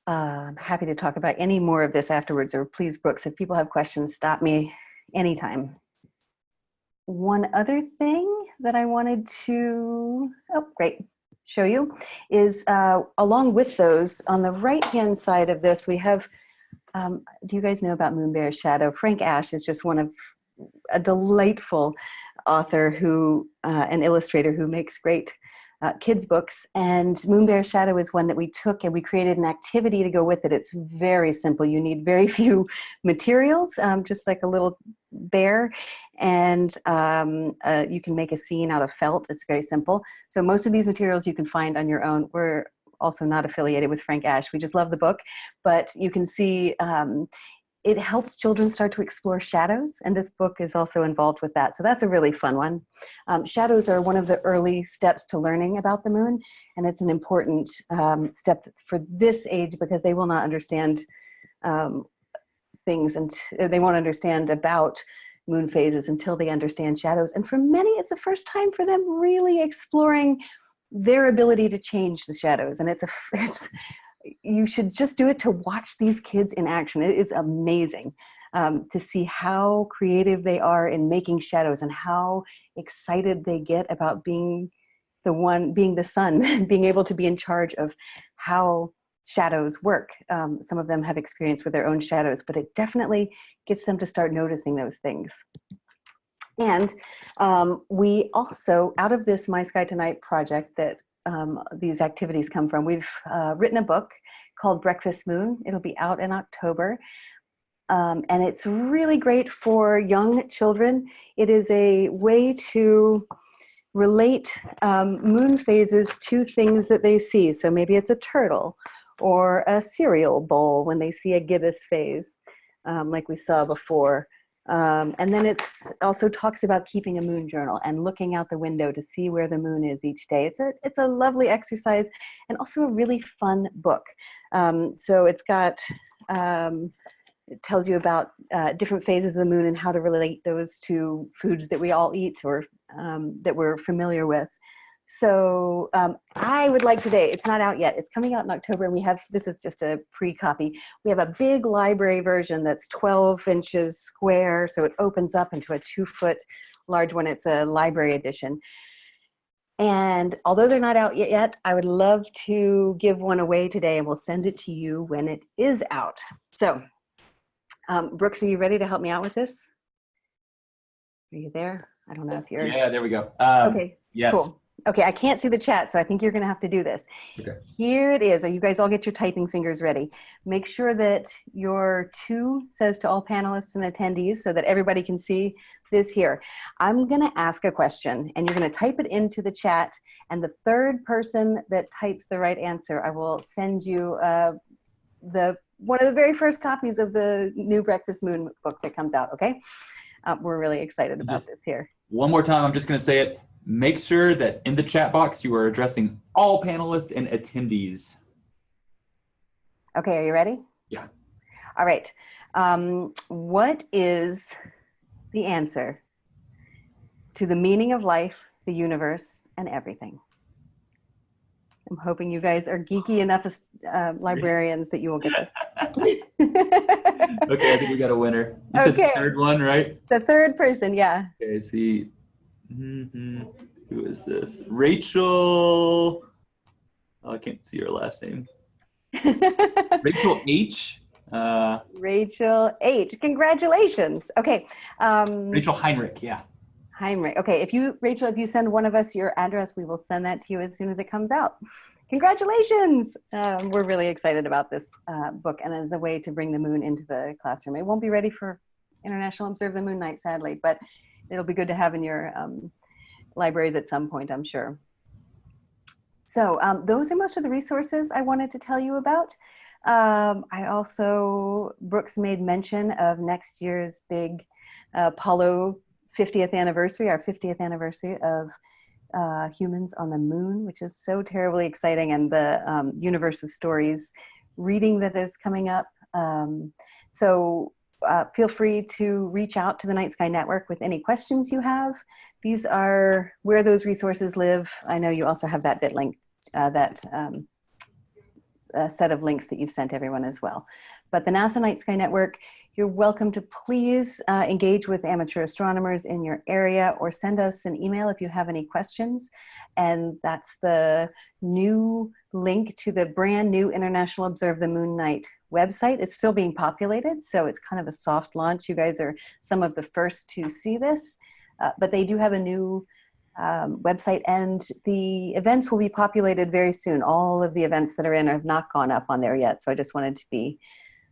I'm happy to talk about any more of this afterwards, or please, Brooks, if people have questions, stop me anytime. One other thing that I wanted to, show you is along with those, on the right-hand side of this, we have, do you guys know about Moon Bear's Shadow? Frank Ash is just a delightful author an illustrator who makes great kids books, and Moon Bear's Shadow is one that we took and we created an activity to go with it. It's very simple. You need very few materials, just like a little bear, and you can make a scene out of felt. It's very simple. So most of these materials you can find on your own. We're also not affiliated with Frank Ash. We just love the book, but you can see it helps children start to explore shadows, and this book is also involved with that. So that's a really fun one. Shadows are one of the early steps to learning about the moon, and it's an important step for this age because they will not understand things, and they won't understand about moon phases until they understand shadows. And for many, it's the first time for them really exploring their ability to change the shadows. And you should just do it to watch these kids in action. It is amazing to see how creative they are in making shadows and how excited they get about being the sun, being able to be in charge of how shadows work. Some of them have experience with their own shadows, but it definitely gets them to start noticing those things. And we also, out of this My Sky Tonight project that these activities come from, we've written a book called Breakfast Moon. It'll be out in October. And it's really great for young children. It is a way to relate moon phases to things that they see. So maybe it's a turtle or a cereal bowl when they see a gibbous phase, like we saw before. And then it also talks about keeping a moon journal and looking out the window to see where the moon is each day. It's a lovely exercise and also a really fun book. So it's got, it tells you about different phases of the moon and how to relate those to foods that we all eat or that we're familiar with. So I would like today, it's not out yet, it's coming out in October, and we have, this is just a pre-copy, we have a big library version that's 12 inches square, so it opens up into a 2-foot large one. It's a library edition. And although they're not out yet, I would love to give one away today, and we'll send it to you when it is out. So, Brooks, are you ready to help me out with this? Are you there? I don't know if you're... Yeah, there we go. Okay, yes. Cool. Okay, I can't see the chat, so I think you're going to have to do this. Okay. Here it is. You guys all get your typing fingers ready. Make sure that your 2 says to all panelists and attendees so that everybody can see this here. I'm going to ask a question, and you're going to type it into the chat, and the third person that types the right answer, I will send you one of the very first copies of the new Breakfast Moon book that comes out, okay? We're really excited about this here. One more time, I'm just going to say it. Make sure that in the chat box you are addressing all panelists and attendees. Okay, are you ready? Yeah. All right. What is the answer to the meaning of life, the universe, and everything? I'm hoping you guys are geeky enough as librarians that you will get this. Okay, I think we got a winner. You said the third one, right? The third person, yeah. Okay, it's the... Who is this? Rachel. Oh, I can't see her last name. Rachel H. Rachel H. Congratulations. Okay. Rachel Heinrich. Yeah. Heinrich. Okay. Rachel, if you send one of us your address, we will send that to you as soon as it comes out. Congratulations. We're really excited about this book, and as a way to bring the moon into the classroom. It won't be ready for International Observe the Moon Night, sadly, but it'll be good to have in your libraries at some point, I'm sure. So those are most of the resources I wanted to tell you about. I also, Brooks made mention of next year's big Apollo 50th anniversary, our 50th anniversary of humans on the moon, which is so terribly exciting, and the Universe of Stories reading that is coming up. Feel free to reach out to the Night Sky Network with any questions you have. These are where those resources live. I know you also have that bit link, set of links that you've sent everyone as well. But the NASA Night Sky Network, you're welcome to please engage with amateur astronomers in your area or send us an email if you have any questions. And that's the new link to the brand new International Observe the Moon Night website. It's still being populated, so it's kind of a soft launch. You guys are some of the first to see this, but they do have a new website, and the events will be populated very soon. All of the events that are in have not gone up on there yet, so I just wanted to be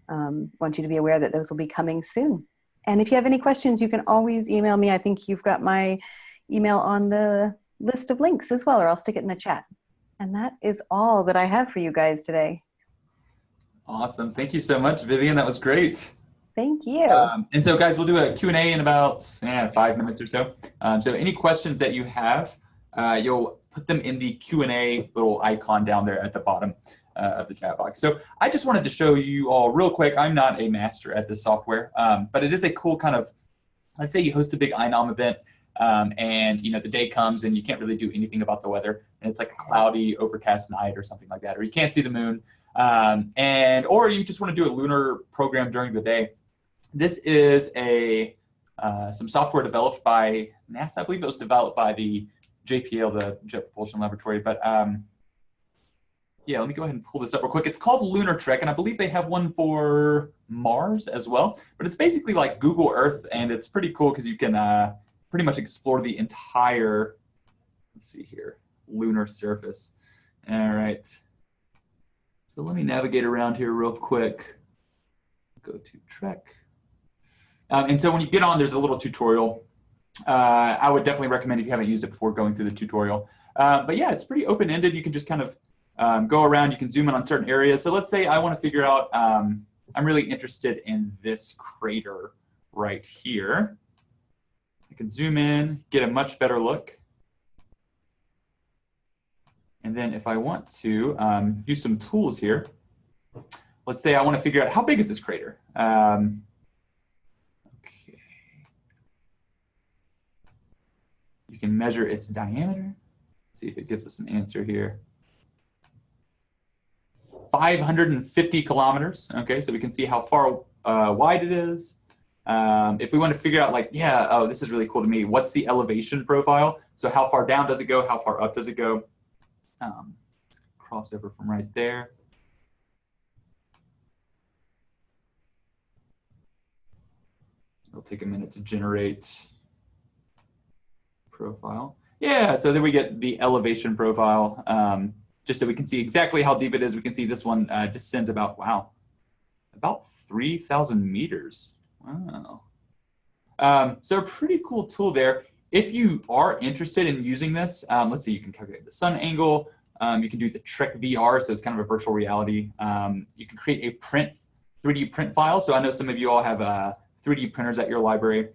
want you to be aware that those will be coming soon. And if you have any questions, you can always email me. I think you've got my email on the list of links as well, or I'll stick it in the chat. And that is all that I have for you guys today. Awesome. Thank you so much, Vivian. That was great. Thank you. And so, guys, we'll do a Q&A in about 5 minutes or so. So any questions that you have, you'll put them in the Q&A little icon down there at the bottom of the chat box. So I just wanted to show you all real quick. I'm not a master at this software, but it is a cool kind of, let's say you host a big InOMN event, and the day comes and you can't really do anything about the weather, and it's like a cloudy, overcast night or something like that, or you can't see the moon, or you just want to do a lunar program during the day. This is some software developed by NASA. I believe it was developed by the JPL, the Jet Propulsion Laboratory. But yeah, let me go ahead and pull this up real quick. It's called Lunar Trek, and I believe they have one for Mars as well. But it's basically like Google Earth, and it's pretty cool because you can pretty much explore the entire, let's see here, lunar surface. All right. So let me navigate around here real quick. Go to Trek. And so when you get on, there's a little tutorial. I would definitely recommend if you haven't used it before going through the tutorial. But yeah, it's pretty open-ended. You can just kind of go around. You can zoom in on certain areas. So let's say I want to figure out, I'm really interested in this crater right here. I can zoom in, get a much better look. And then if I want to use some tools here, let's say I want to figure out how big is this crater. You can measure its diameter. See if it gives us an answer here. 550 kilometers. Okay, so we can see how far wide it is. If we want to figure out, like, oh, this is really cool to me. What's the elevation profile? So how far down does it go? How far up does it go? Let's cross over from right there. It'll take a minute to generate profile. Yeah, so then we get the elevation profile, just so we can see exactly how deep it is. We can see this one descends about, wow, about 3,000 meters. Wow. So a pretty cool tool there. If you are interested in using this, let's see, you can calculate the sun angle. You can do the Trek VR, so it's kind of a virtual reality. You can create a 3D print file. So I know some of you all have 3D printers at your library.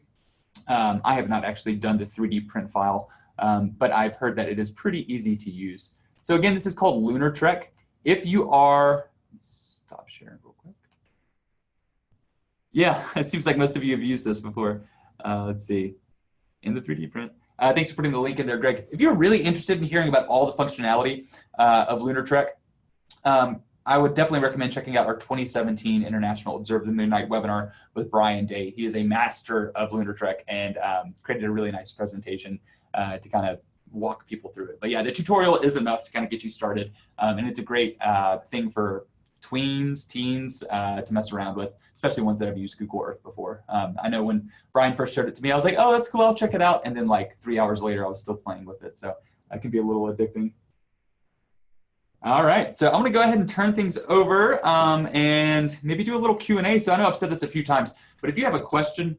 I have not actually done the 3D print file, but I've heard that it is pretty easy to use. So again, this is called Lunar Trek. If you are, stop sharing real quick. Yeah, it seems like most of you have used this before. Let's see, in the 3D print. Thanks for putting the link in there, Greg. If you're really interested in hearing about all the functionality of Lunar Trek, I would definitely recommend checking out our 2017 International Observe the Moon Night webinar with Brian Day. He is a master of Lunar Trek and created a really nice presentation to kind of walk people through it. But yeah, the tutorial is enough to kind of get you started. And it's a great thing for tweens, teens to mess around with, especially ones that have used Google Earth before. I know when Brian first showed it to me, I was like, oh, that's cool, I'll check it out. And then like 3 hours later, I was still playing with it. So that can be a little addicting. All right, so I'm gonna go ahead and turn things over and maybe do a little Q&A. So I know I've said this a few times, but if you have a question,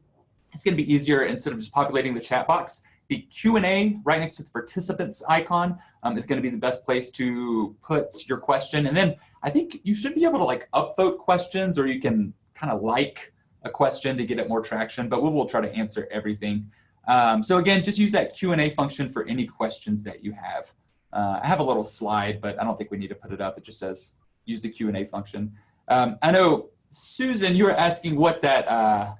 it's gonna be easier instead of just populating the chat box. The Q&A right next to the participants icon is gonna be the best place to put your question. And then I think you should be able to like upvote questions, or you can kind of like a question to get it more traction, but we will try to answer everything. So again, just use that Q&A function for any questions that you have. I have a little slide, but I don't think we need to put it up. It just says, use the Q&A function. I know, Susan, you were asking what that,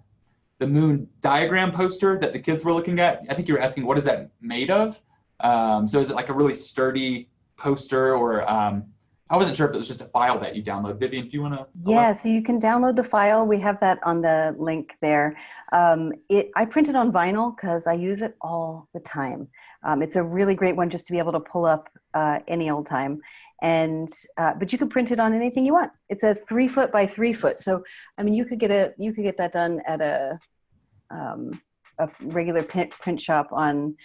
the moon diagram poster that the kids were looking at, I think you were asking, what is that made of? So is it like a really sturdy poster, or I wasn't sure if it was just a file that you download. Vivian, do you want to? Yeah, so you can download the file. We have that on the link there. I print it on vinyl because I use it all the time. It's a really great one just to be able to pull up any old time. And but you can print it on anything you want. It's a 3 foot by 3 foot. So I mean, you could get that done at a regular print shop on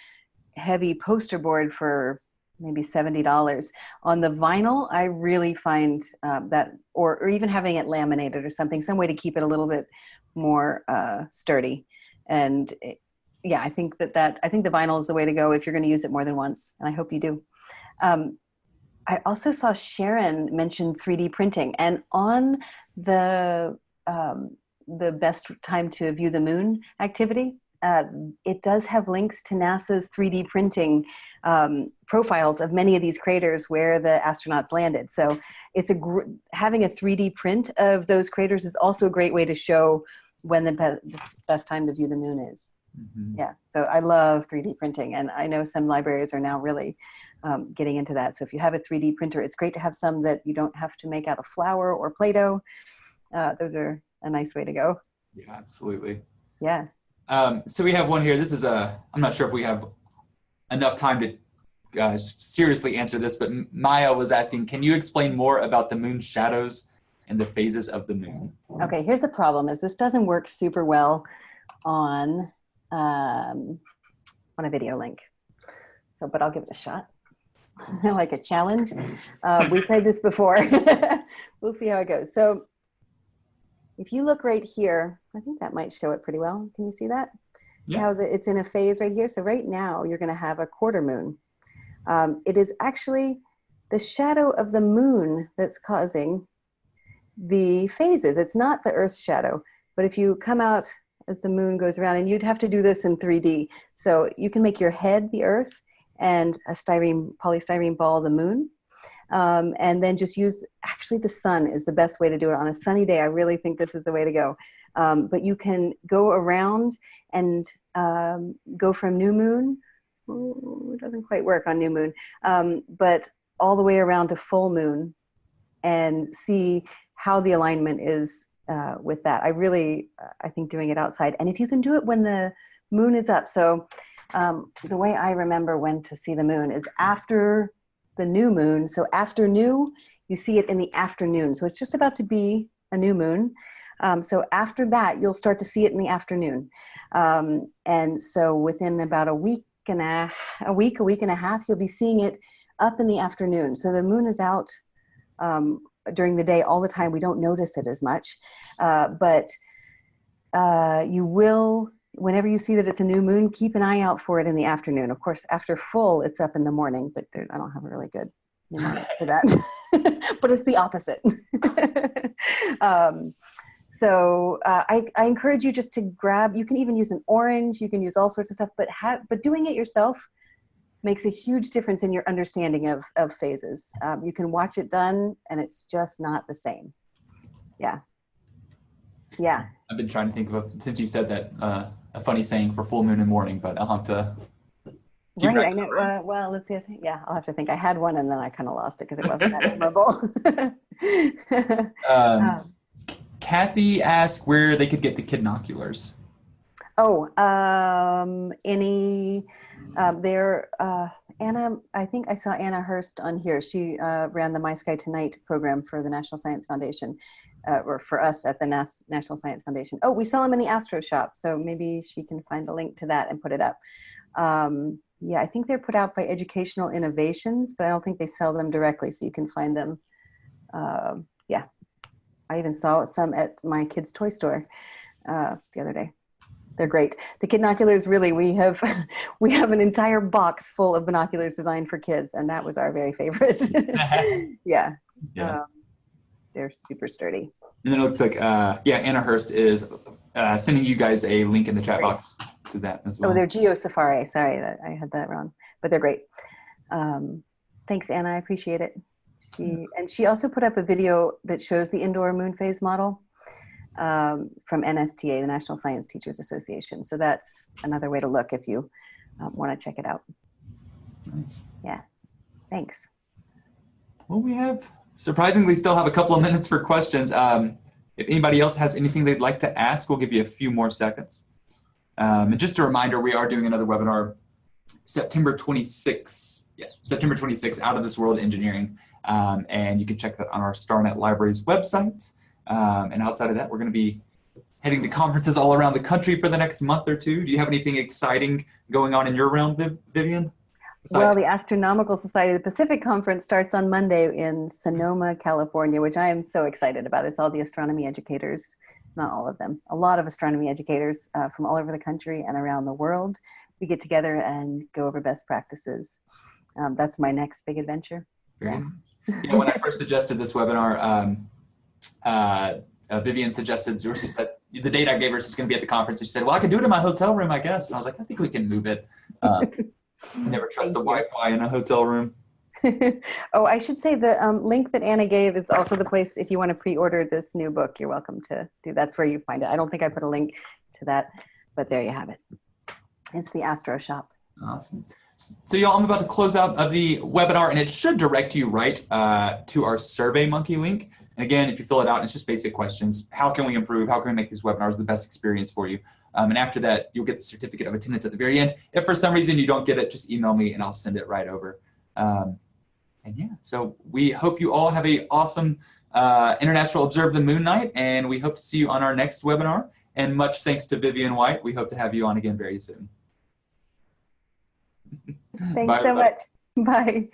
heavy poster board for maybe $70. On the vinyl, I really find that, or even having it laminated or something, some way to keep it a little bit more sturdy. And yeah, I think the vinyl is the way to go if you're going to use it more than once, and I hope you do. I also saw Sharon mention 3D printing, and on the the best time to view the moon activity, it does have links to NASA's 3D printing profiles of many of these craters where the astronauts landed. So it's having a 3D print of those craters is also a great way to show when the best time to view the moon is. Mm-hmm. Yeah, so I love 3D printing, and I know some libraries are now really getting into that. So if you have a 3D printer, it's great to have some that you don't have to make out of flour or Play-Doh. Those are a nice way to go. Yeah, absolutely. Yeah. So we have one here. This is I'm not sure if we have enough time to seriously answer this, but Maya was asking, can you explain more about the moon's shadows and the phases of the moon? Okay, here's the problem: is this doesn't work super well on a video link. So, but I'll give it a shot. Like a challenge. We tried this before. We'll see how it goes. So if you look right here, I think that might show it pretty well. Can you see that? Yeah. How it's in a phase right here. So right now you're going to have a quarter moon. It is actually the shadow of the moon that's causing the phases. It's not the Earth's shadow. But if you come out as the moon goes around, and you'd have to do this in 3D. So you can make your head the Earth and a polystyrene ball the moon. And then just use, actually the sun is the best way to do it on a sunny day. I really think this is the way to go. But you can go around and go from new moon. Ooh, it doesn't quite work on new moon, but all the way around to full moon and see how the alignment is with that. I think doing it outside. And if you can do it when the moon is up. So the way I remember when to see the moon is after the new moon. So after new, you see it in the afternoon. So it's just about to be a new moon. So after that, you'll start to see it in the afternoon. And so within about a week and a half, you'll be seeing it up in the afternoon. So the moon is out during the day all the time. We don't notice it as much, but you will, whenever you see that it's a new moon, keep an eye out for it in the afternoon. Of course, after full, it's up in the morning, but I don't have a really good mnemonic for that, but it's the opposite. So I encourage you just to grab, you can even use an orange, you can use all sorts of stuff, but doing it yourself makes a huge difference in your understanding of phases. You can watch it done and it's just not the same. Yeah. Yeah. I've been trying to think of, since you said that, a funny saying for full moon and morning, but I'll have to keep right, I know. Well, let's see. Yeah, I'll have to think. I had one and then I kind of lost it because it wasn't that memorable. Kathy asked where they could get the kidnoculars. Oh, Anna, I think I saw Anna Hurst on here. She ran the My Sky Tonight program for the National Science Foundation, or for us at the National Science Foundation. Oh, we sell them in the Astro Shop, so maybe she can find a link to that and put it up. Yeah, I think they're put out by Educational Innovations, but I don't think they sell them directly, so you can find them. Yeah, I even saw some at my kids' toy store the other day. They're great. The kidnoculars, really, we have an entire box full of binoculars designed for kids, and that was our very favorite. Yeah. They're super sturdy. And then it looks like, yeah, Anna Hurst is sending you guys a link in the chat box to that as well. Oh, they're Geo Safari. Sorry, that I had that wrong, but they're great. Thanks, Anna. I appreciate it. She also put up a video that shows the indoor moon phase model from NSTA, the National Science Teachers Association. So that's another way to look if you want to check it out. Nice. Yeah. Thanks. Well, we surprisingly still have a couple of minutes for questions. If anybody else has anything they'd like to ask, we'll give you a few more seconds. And just a reminder, we are doing another webinar September 26th. Yes, September 26th, Out of This World Engineering. And you can check that on our StarNet Libraries website. And outside of that, we're going to be heading to conferences all around the country for the next month or two. Do you have anything exciting going on in your realm, Vivian? Well, the Astronomical Society of the Pacific Conference starts on Monday in Sonoma, California, which I am so excited about. It's all the astronomy educators, not all of them, a lot of astronomy educators from all over the country and around the world. We get together and go over best practices. That's my next big adventure. Very nice. Yeah, when I first suggested this webinar, Vivian suggested, or she said, the date I gave her is going to be at the conference. And she said, well, I can do it in my hotel room, I guess. And I was like, I think we can move it. Never trust the Wi-Fi in a hotel room. Oh, I should say the link that Anna gave is also the place if you want to pre-order this new book. You're welcome to do. That's where you find it. I don't think I put a link to that, but there you have it. It's the Astro Shop. Awesome. So y'all, I'm about to close out of the webinar, and it should direct you right to our SurveyMonkey link. And again, if you fill it out, it's just basic questions. How can we improve? How can we make these webinars the best experience for you? And after that, you'll get the certificate of attendance at the very end. If for some reason you don't get it, just email me and I'll send it right over. And yeah, so we hope you all have a awesome International Observe the Moon Night, and we hope to see you on our next webinar. And much thanks to Vivian White. We hope to have you on again very soon. Thanks so much. Bye.